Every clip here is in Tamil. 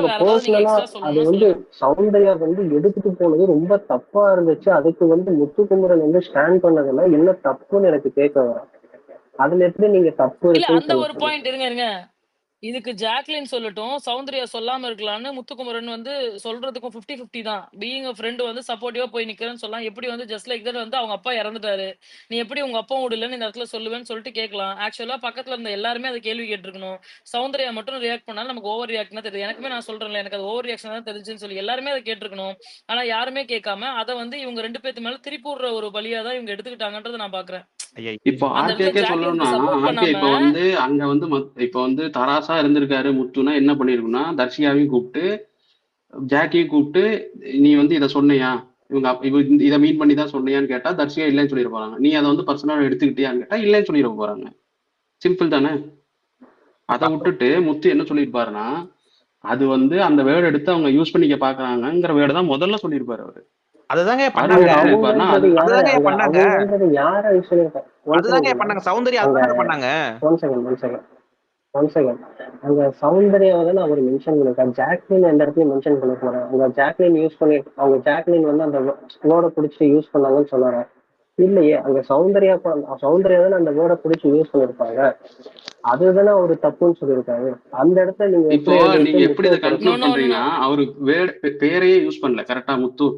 வேற ஏதாவது நீங்க பர்சனலா எக்ஸ்ட்ரா அது சொல்லணும்னா வந்து சொல்லுங்க. சௌந்தர்யா வந்து எடுத்துட்டு போனது ரொம்ப தப்பா இருந்துச்சு. அதுக்கு வந்து முத்துக்குமரன் வந்து ஸ்டாண்ட் பண்ணதுல என்ன தப்புன்னு எனக்கு கேட்க வரும். அதுல எப்படி நீங்க தப்பு இல்ல இருக்குன்னு அந்த சொல்ல ஒரு சொல்லுங்க. பாயிண்ட் இருங்க. இதுக்கு ஜாக்லின் சொல்லட்டும், சௌந்தர்யா சொல்லாம இருக்கலான்னு முத்துக்குமரன் வந்து சொல்றதுக்கும் 50-50 தான். பீயிங் எ ஃப்ரெண்ட் வந்து சப்போர்ட்டிவா போய் நிக்கிறேன்னு சொல்லலாம். எப்படி வந்து ஜஸ்ட் லைக் தட் வந்து அவங்க அப்பா இறந்துட்டாரு. நீ எப்படி உங்க அப்பாவும் விடலன்னு இந்த இடத்துல சொல்லுவேன்னு சொல்லிட்டு கேட்கலாம். ஆக்சுவலா பக்கத்துல இருந்த எல்லாருமே அத கேள்வி கேட்டிருக்கணும். சௌந்தர்யா மட்டும் ரியாக்ட் பண்ணாலும் நமக்கு ஓவர் ரியாக்ட்னா தெரியுது. எனக்குமே நான் சொல்றேன்ல, எனக்கு அது ஓவர் ரியாக்ஷன் தான் தெரிஞ்சுன்னு சொல்லி எல்லாருமே அத கேட்டிருக்கணும். ஆனா யாருமே கேட்காம அத வந்து இவங்க 2 பேத்து மேல திருப்பி விடுற ஒரு பலியா தான் இவங்க எடுத்துக்கிட்டாங்கன்றத நான் பார்க்குறேன். ஐயா இப்போ அந்த இடத்துல ஆர்கேக்கே சொல்லணும்னா, ஜாக்லினுக்கு சப்போர்ட் ஆர்கே பண்ணாம இப்ப வந்து அங்க வந்து இப்ப வந்து தராசா இருந்திருக்காரு முத்துனா என்ன பண்ணிருக்குன்னா, தர்ஷிகாவையும் கூப்பிட்டு, ஜாக்கியும் கூப்பிட்டு, நீ வந்து இத சொன்னியா? இத மீன் பண்ணி தான் சொன்னியான்னு கேட்டா, தர்ஷிகா இல்லைன்னு சொல்லிட போறாங்க. நீ அதை வந்து பர்சனலா எடுத்துக்கிட்டியான்னு கேட்டா, இல்லைன்னு சொல்லிட போறாங்க. சிம்பிள் தானே? அதை விட்டுட்டு முத்து என்ன சொல்லியிருப்பாருன்னா, அது வந்து அந்த வேர்டு எடுத்து அவங்க யூஸ் பண்ணிக்க பாக்குறாங்கிற வேர்டு தான் முதல்ல சொல்லியிருப்பாரு அவரு. அதுதாங்க அருண் பண்ணாங்க. என்ன பண்ணிருப்பாருன்னா, அவங்கன்றது யார அதுதாங்க அங்க பண்ணாங்க. அவங்கன்றது யார சொல்லியிருக்கேன். ஒன் அதுதாங்க செகண்ட் பண்ணாங்க. சௌந்தர்யா அங்க அதுதாங்க பண்ணாங்க. One second one second one second அங்க சௌந்தர்யாவை தான் அவர் மென்ஷன் பண்ணிருக்காரு. ஜாக்லின் எந்த இடத்துலயும் மென்ஷன் பண்ண போறேன். அங்க ஜாக்லின் யூஸ் பண்ணி அவங்க ஜாக்லின் வந்து அந்த வேர்டை பிடிச்சி யூஸ் பண்ணாங்கன்னு சொன்னாரு. இல்லையே, அங்க சௌந்தர்யா தானே அந்த வேர்டை பிடிச்சி யூஸ் பண்ணிருப்பாங்க. அதுதானே ஒரு தப்புன்னு சொல்லியிருக்காரு. அந்த இடத்துல நீங்க இப்போ எப்படி அதை நீங்க விட்டு எப்படி இதை முத்துவ நோ கன்க்ளூட் நோ குறைச்சீங்க? நோ நோ பண்றீங்கன்னா, அவரு பேரையே யூஸ் பண்ணல. கரெக்டா முத்து?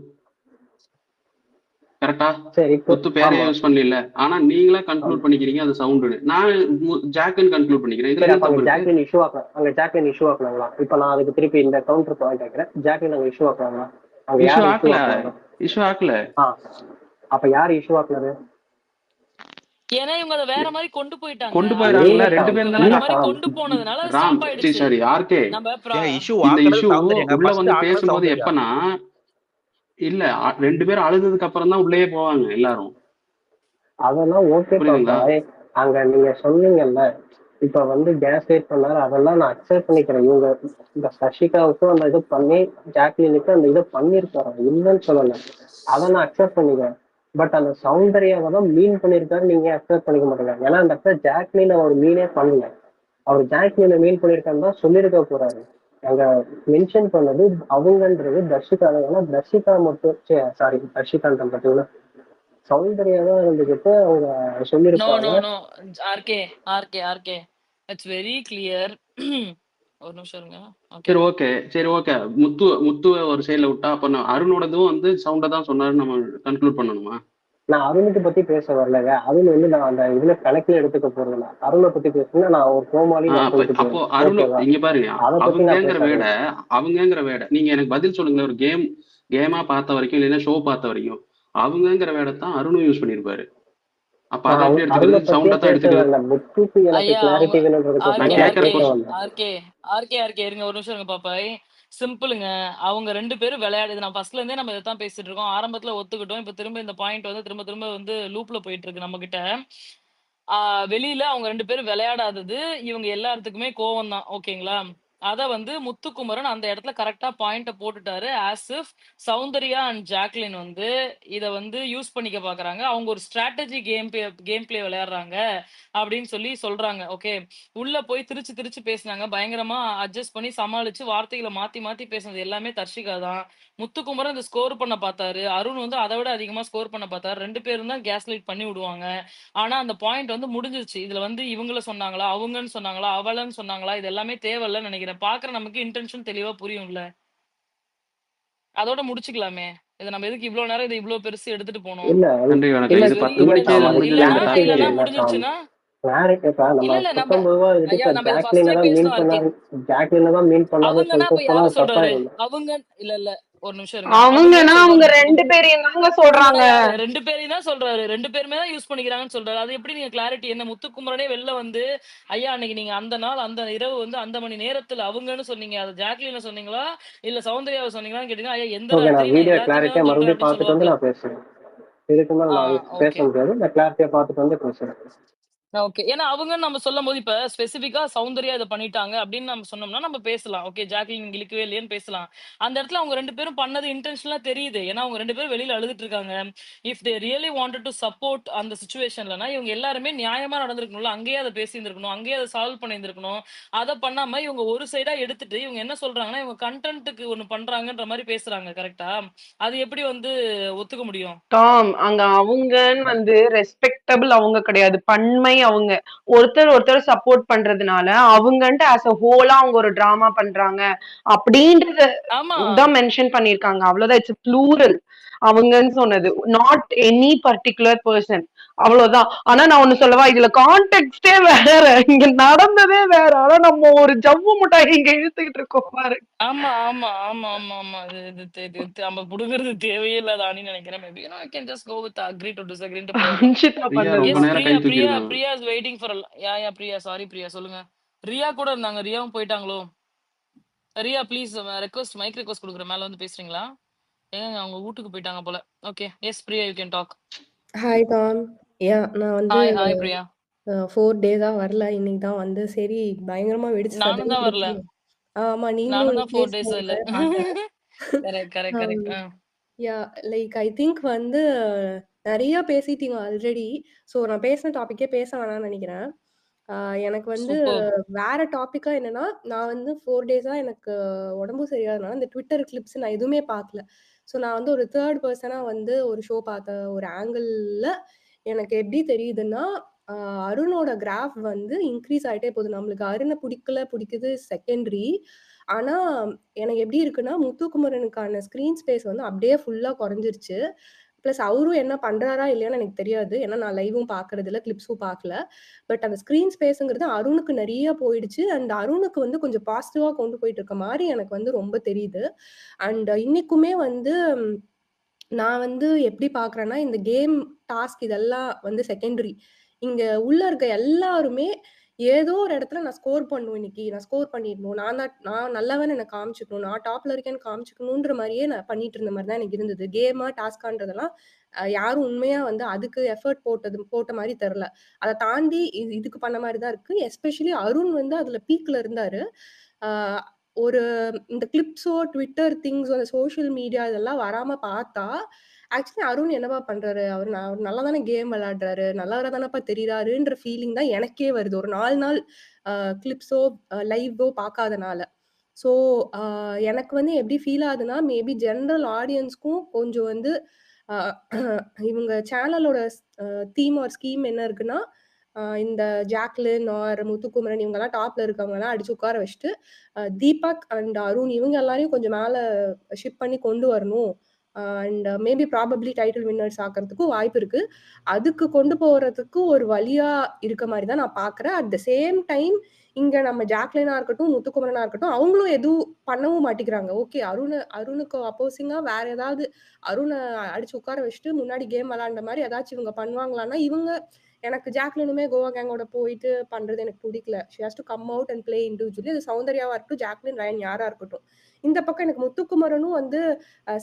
கரெக்டா? சரி இப்போ முத்து பேரையே ஆமா. யூஸ் பண்ணல. ஆனா நீங்களா கன்க்ளூட் பண்ணிக்கிறீங்க அது சவுண்டுன்னு. நான் ஜாக்குன்னு கன்க்ளூட் பண்ணிக்கிறேன். இதுல சரி, என்ன அப்ப தப்பு இருக்கு? அங்க ஜாக்லின் இஷ்யூ ஆக்கலாங்களா? இப்ப நான் அதுக்கு திருப்பி இந்த கவுண்டர் பாயிண்ட் வைக்கிறேன். ஜாக்லின் அங்க இஷ்யூ ஆக்கலாங்களா? அங்க இஷ்யூ யார் இஷ்யூ ஆக்கல. ஆக்குனாங்க? இஷ்யூ ஆக்கல. ஆ, அப்ப யார் இஷ்யூ ஆக்குனது? ஏன்னா இவங்க அத வேற மாரி கொண்டு போயிட்டாங்க. கொண்டு ஆர்கே போயிடறாங்கல்ல, நீங்க ரெண்டு இவங்க பேரும் வேற தானே. மாரி டாம். கொண்டு போனதுனால ராம், ஸ்டாப் ஆயிடுச்சு. சாரி, ஆர்கே, நம்ம ஏங்க இஷ்யூ இந்த ஆக்குறது இஷ்யூ சௌந்தர்யாங்க. உள்ள ஃபர்ஸ்ட் வந்து ஆக்குறது பேசும்போது சௌந்தர்யா. எப்பன்னா, இல்ல ரெண்டு பேரும் அழுதுக்கு அப்புறம் தான் உள்ளேயே போவாங்க எல்லாரும். அதெல்லாம் ஓகே புரியுதுங்களா? பாப்பா. அங்க நீங்க சொன்னீங்கல்ல, இப்ப வந்து கேஸ் லைட் பண்ணாரு, அதெல்லாம் நான் அக்செப்ட் பண்ணிக்கிறேன். இவங்க இந்த சசிகாவுக்கும் அந்த இது பண்ணி ஜாக்லினுக்கு அந்த இதை பண்ணிருக்காரு, இல்லைன்னு சொல்லல. அதை நான் அக்செப்ட் பண்ணிக்கிறேன். பட் அந்த சௌந்தர்யாவை தான் மீன் பண்ணிருக்காரு, நீங்க அக்செப்ட் பண்ணிக்க மாட்டேங்க. ஏன்னா அந்த இடத்துல ஜாக்லின் அவர் மீனே பண்ணல. அவர் ஜாக்லினை மீன் பண்ணிருக்காருன்னு தான் சொல்லியிருக்க போறாரு. அங்க மென்ஷன் பண்ணது அவங்கன்றது தர்ஷிகா தான். ஏன்னா தர்ஷிகா மட்டும், சாரி, தர்ஷிகான்ற பார்த்தீங்கன்னா சௌந்தர்யா தான் இருந்துகிட்டு அவங்க நோ சொல்லியிருப்பாங்க. No no RK RK RK it's very clear. ஒரு நிமிஷம் இருங்க. ஓகே. சரி, ஓகே, சரி, ஓகே. முத்துவை ஒரு சைடுல விட்டா அப்ப அருணோடதும் வந்து சவுண்டா தான் சொன்னாருன்னு நம்ம கன்க்ளூட் பண்ணணுமா? நான் அருணுக்கு பத்தி பேச வரலங்க. அருண் வந்து நான் அந்த இதுல கணக்கில் எடுத்துக்க போறதில்ல. அருணை பத்தி பேசுனா நான் ஒரு கோமாளி, நான் சொல்லிட்டு அப்போ போயிருவேன். அருண் ஓகேவா? இங்க பாருங்க. அதை பத்தி நான் அவங்கங்கிற வேட பேசாதீங்க. அவங்கங்கிற வேட நீங்க எனக்கு பதில் சொல்லுங்களேன். ஒரு கேமா பார்த்த வரைக்கும், இல்லைன்னா ஷோ பார்த்த வரைக்கும் அவங்கங்கிற வேடத்தான் அருணும் யூஸ் பண்ணிருப்பாரு. அப்ப அதை எப்படி அருணை எடுத்துக்கிறது? பத்தியே சவுண்டா தான் பேச எடுத்துக்கிறது. வரல. முத்துக்கு எனக்கு ஐயா அவங்க கிளாரிட்டி வேணுன்றதுக்கோசரம் ஆர்கே நான் தான் நான் கேட்கிற ஆர்கே பேச வந்தேன். ஆர்கே ஆர்கே ஆர்கே இருங்க ஒரு நிமிஷம் இருங்க பாப்பாய். சிம்பிளுங்க. அவங்க 2 பேரும் விளையாடுது. நான் ஃபர்ஸ்ட்ல இருந்தே நம்ம இதைத்தான் பேசிட்டு இருக்கோம். ஆரம்பத்துல ஒத்துக்கிட்டோம். இப்ப திரும்ப இந்த பாயிண்ட் வந்து திரும்ப திரும்ப வந்து லூப்ல போயிட்டு இருக்கு நம்ம கிட்ட. வெளியில அவங்க 2 பேரும் விளையாடாதது இவங்க எல்லாத்துக்குமே கோவம் தான். ஓகேங்களா? அத வந்து முத்துக்குமரன் அந்த இடத்துல கரெக்ட்டா பாயிண்ட்ட போட்டுட்டாரு. As if Soundarya and Jacquline வந்து இத வந்து யூஸ் பண்ணிக்க பார்க்குறாங்க. அவங்க ஒரு ஸ்ட்ராட்டஜி கேம் பிளே விளையாடுறாங்க அப்படின்னு சொல்லி சொல்றாங்க. ஓகே. உள்ள போய் திருச்சு திருச்சு பேசுனாங்க. பயங்கரமா அட்ஜஸ்ட் பண்ணி சமாளிச்சு வார்த்தைகள மாத்தி மாத்தி பேசுனது எல்லாமே தர்ஷிகா தான். முத்துக்குமரன் இந்த ஸ்கோர் பண்ண பார்த்தாரு. அருண் வந்து அத விட அதிகமா ஸ்கோர் பண்ண பார்த்தாரு. 2 பேரும் தான் கேஸ் லைட் பண்ணி விடுவாங்க. ஆனா அந்த பாயிண்ட் வந்து முடிஞ்சிருச்சு. இதுல வந்து இவங்கள சொன்னாங்களா, அவங்கன்னு சொன்னாங்களா, அவளன்னு சொன்னாங்களா, இது எல்லாமே தேவையில்லன்னு நெனைக்கிறேன். பார்க்குற நமக்கு இன்டென்ஷன் தெளிவா புரியும்ல. அதோட முடிச்சுக்கலாமே. இத நம்ம எதுக்கு இவ்ளோ நேரம் இத இவ்ளோ பெருசு எடுத்துட்டு போனோம்? இல்ல நன்றி, வணக்கம். இல்ல இது இட்ஸ் வெரி 10 இல்ல மணிக்கு டாம், இன்டென்ஷனல். அது முடிஞ்சதுன்னு இல்லன்னா நினைக்கிறேன். கிளாரிட்டி இல்லன்னா இல்ல டாம். முடிஞ்சிருச்சுன்னா கிளாரிட்டி இப்ப நம்ம இல்ல நம்ம பத்தொன்பது ரூபா எடுத்து ஐயா இப்ப நம்ம இத ஜாக்லினை ஃபர்ஸ்ட்டே தான் மீன் பேசினோம் ஆர்கே. பண்ணாரு, ஜாக்லினை தான் மீன் பண்ணாருன்னு அவங்கன்னா சொல்லிட்டு அப்ப போனா யார அது தப்பா சொல்றாரு? இல்லை. அவங்க இல்ல இல்ல ஒரு நிமிஷம் இருங்க. அவங்கன்னு அவங்கன்னா சொல்றாரு அவங்க 2 முத்துக்குமரன். பேரையும் தாங்க அவங்கன்னா சொல்றாங்க. யாரு? 2 பேரையும் தான் சொல்றாரு. 2 பேருமே தான் யூஸ் பண்ணிக்கிறாங்கன்னு சொல்றாரு. அது எப்படி நீங்க கிளாரிட்டி என்ன? முத்துக்குமரனே வெளில வந்து, ஐயா அன்னைக்கு நீங்க அந்த நாள், அந்த இரவு வந்து அந்த மணி நேரத்துல அவங்கன்னு சொன்னீங்க. அது ஜாக்லின சொன்னீங்களா? இல்ல சௌந்தர்யாவ சொன்னீங்களான்னு கேட்டீங்கன்னா, ஐயா எந்த ஓகே, நான் ராத்திரி நான் வீடியோ எல்லாத்தையுமே கிளாரிட்டியா தான் சொல்றேன் மறுபடியும் அப்படின்னு பார்த்துட்டு வந்து சொல்லுவாப்ல. நான் பேசுறேன். இதுக்கு மேல நான் பேச ஓகே. முடியாது. நான் கிளாரிட்டியா பார்த்துட்டு வந்து பேசுறேன். ஓகே. ஏன்னா அவங்கன்னு நம்ம சொல்லும்போது, இப்ப ஸ்பெசிஃபிக்கா சௌந்தர்யா இத பண்ணிட்டாங்க அப்படின்னு நம்ம சொன்னோம்னா, நம்ம பேசலாம். ஓகே ஜாக்லின் இங்க இழுக்கவே இல்லையேன்னு பேசலாம். அந்த இடத்துல அவங்க 2 பேரும் பண்ணது இன்டென்ஷனலா தெரியுது. ஏன்னா அவங்க 2 பேரும் வெளியில அழுதுட்டு இருக்காங்க. If they really wanted two support அந்த சிச்சுவேஷன்லனா, இவங்க எல்லாருமே நியாயமா நடந்திருக்கணும்ல. அங்கேயே அத பேசியிருந்திருக்கணும். அங்கேயே அத சால்வ் பண்ணியிருந்திருக்கணும். அத பண்ணாம இவங்க ஒரு சைடா எடுத்துட்டு, இவங்க என்ன சொல்றாங்கன்னா, இவங்க கன்டென்ட்க்கு ஒண்ணு பண்றாங்கன்ற மாரி பேசுறாங்க. கரெக்ட்டா? அது எப்படி வந்து ஒத்துக்க முடியும்? டாம் அங்க அவங்கன்னு வந்து ரெஸ்பெக்டபிள் அவங்க கிடையாது, பன்மை அவங்க. ஒருத்தர் ஒருத்தர் சப்போர்ட் பண்றதுனால அவங்கன்ட்டு ஆஸ் அ ஹோலா அவங்க ஒரு டிராமா பண்றாங்க அப்படின்றத ஆமா. தான் மென்ஷன் பண்ணிருக்காங்க. அவ்வளவுதான். It's plural. அவங்கன்னு சொன்னது நாட் எனி பர்டிகுலர் பர்சன். அவ்வளவுதான். ஆனா நான் ஒண்ணு சொல்லவா, இதுல கான்டெக்ஸ்டே வேற, இங்க நடந்ததே வேற. ஆனா நம்ம ஒரு ஜவ்வு முட்டாய் இங்க இழுத்துக்கிட்டு இருக்கோம் பாரு. ஆமா, ஆமா, ஆமா, ஆமா, ஆமா. இது இது தே இது நம்ம புடுங்குறது தேவையே இல்லாத அணின்னு நெனைக்கிறேன். Maybe I can just go with agree to டிஸ்அக்ரின்ட்டு போயிரலாம். அன்ஷிதா பிரியா பண்ணது. ரொம்ப எஸ் நேரம் கை பிரியா, பிரியா, தூக்கியிருக்காங்க. Priya is waiting for Priya. Sorry Priya சொல்லுங்க. ரியா கூட இருந்தாங்க. ரியாவும் போயிட்டாங்களோ? Riya please request mic request குடுக்குறேன். மேல வந்து பேசுறீங்களா? ஏங்க அவங்க வூட்டுக்கு போயிட்டாங்க போல. Okay. Yes Priya you can talk. Hi Tom. நான் வந்து ஹாய், ஹாய் பிரியா. 4 டேஸா வரல. இன்னைக்கு தான் வந்து சரி பயங்கரமா வெடிச்சு நானும் தான் வரல. செதறிட்டு. ஆமா, நீங்களும் நானும் தான் 4 டேஸா இல்ல. பேசல பார்த்தேன். Correct, correct, um correct. Like I think வந்து நெறைய பேசிட்டீங்க ஆல்ரெடி. ஸோ நான் பேசின டாபிக்கே பேச வேணாம்னு நெனைக்கிறேன். எனக்கு வந்து சூப்பர். வேற டாபிக்கா என்னன்னா, நான் வந்து 4 டேஸா எனக்கு உடம்பு சரியில்லாதனால இந்த ட்விட்டர் கிளிப்ஸ் நான் எதுவுமே பார்க்கல. ஸோ நான் வந்து ஒரு 3 பெர்சனா வந்து ஒரு ஷோ பார்த்தேன். ஒரு ஆங்கிள்ல எனக்கு எப்படி தெரியுதுன்னா, அ அருணோட கிராஃப் வந்து இன்க்ரீஸ் ஆயிட்டே போகுது. நம்மளுக்கு அருண புடிக்கல, புடிக்குது செகண்டரி. ஆனா, எனக்கு எப்படி இருக்குன்னா, முத்துக்குமரனுக்கான ஸ்க்ரீன் ஸ்பேஸ் வந்து அப்படியே ஃபுல்லா குறைஞ்சிருச்சு. பிளஸ் அவரும் என்ன பண்றாரா இல்லையான்னு எனக்கு தெரியாது. ஏன்னா நான் லைவும் பார்க்கறதில்ல, கிளிப்ஸும் பார்க்கல. பட் அந்த ஸ்க்ரீன் ஸ்பேஸ்ங்கிறது அருணுக்கு நெறைய போயிடுச்சு. அண்ட் அருணுக்கு வந்து கொஞ்சம் பாசிட்டிவா கொண்டு போயிட்டு இருக்க மாரி எனக்கு வந்து ரொம்ப தெரியுது. அண்ட் இன்னைக்குமே வந்து நான் வந்து எப்படி பார்க்குறேன்னா, இந்த கேம், டாஸ்க் இதெல்லாம் வந்து செகண்டரி. இங்க உள்ள இருக்க எல்லாருமே ஏதோ ஒரு இடத்துல நான் ஸ்கோர் பண்ணணும் இன்னைக்கு. நான் ஸ்கோர் பண்ணிடணும். நான் நல்லவன்னு என்ன காமிச்சுக்கணும். நான் டாப்ல இருக்கேன்னு காமிச்சுக்கணுன்ற மாரியே நான் பண்ணிட்டு இருந்த மாரி தான் எனக்கு இருந்தது. கேமா, டாஸ்கான்றதெல்லாம் யாரும் உண்மையா வந்து அதுக்கு எஃபோர்ட் போட்ட மாரி தெர்ல. அத தாண்டி இதுக்கு பண்ண மாரி தான் இருக்கு. எஸ்பெஷலி அருண் வந்து அதுல பீக்ல இருந்தாரு. ஆ ஒரு இந்த கிளிப்ஸோ, ட்விட்டர் திங்ஸ், அந்த சோஷியல் மீடியா இதெல்லாம் வராம பார்த்தா, ஆக்சுவலி அருண் என்னவா பண்றாரு? அவரு நல்லா தானே கேம் விளையாடுறாரு. நல்லவரா தானப்பா தெரியிறாருன்ற ஃபீலிங் தான் எனக்கே வருது. ஒரு 4 நாள் அ கிளிப்ஸோ, லைவோ பார்க்காதனால. ஸோ, அ எனக்கு வந்து எப்படி ஃபீல் ஆகுதுன்னா, மேபி ஜெனரல் ஆடியன்ஸ்க்கும் கொஞ்சம் வந்து அ இவங்க சேனலோட தீம் ஆர் ஸ்கீம் என்ன இருக்குன்னா, இந்த ஜாக்லின் ஆர் முத்துக்குமரன் இவங்கலாம் டாப்ல இருக்கவங்கலாம் அடிச்சு உட்கார வச்சுட்டு, தீபக் அண்ட் அருண் இவங்க எல்லாரையும் கொஞ்சம் மேல ஷிஃப்ட் பண்ணி கொண்டு வரணும். And maybe probably title winners ஆக்குறதுக்கும் வாய்ப்பு இருக்கு. அதுக்கு கொண்டு போறதுக்கு ஒரு வழியா இருக்க மாரி தான் நான் பார்க்குறேன். அட் த சேம் டைம் இங்க நம்ம ஜாக்லினா இருக்கட்டும், முத்துக்குமரனா இருக்கட்டும், அவங்களும் எதுவும் பண்ணவும் மாட்டேங்கிறாங்க. ஓகே அருணுக்கு அப்போசிங்கா வேற ஏதாவது அருண அடிச்சு உட்கார வச்சுட்டு முன்னாடி கேம் விளையாண்ட மாரி ஏதாச்சும் இவங்க பண்ணுவாங்களான்னா, எனக்கு ஜாக்லினுமே கோவா கேங்கோட போயிட்டு பண்றது எனக்கு புடிக்கல. She has to come out and play individually. அது சௌந்தர்யாவா இருக்கட்டும், ஜாக்லின், ரயன் யாரா இருக்கட்டும். இந்த பக்கம் எனக்கு முத்துக்குமரனும் வந்து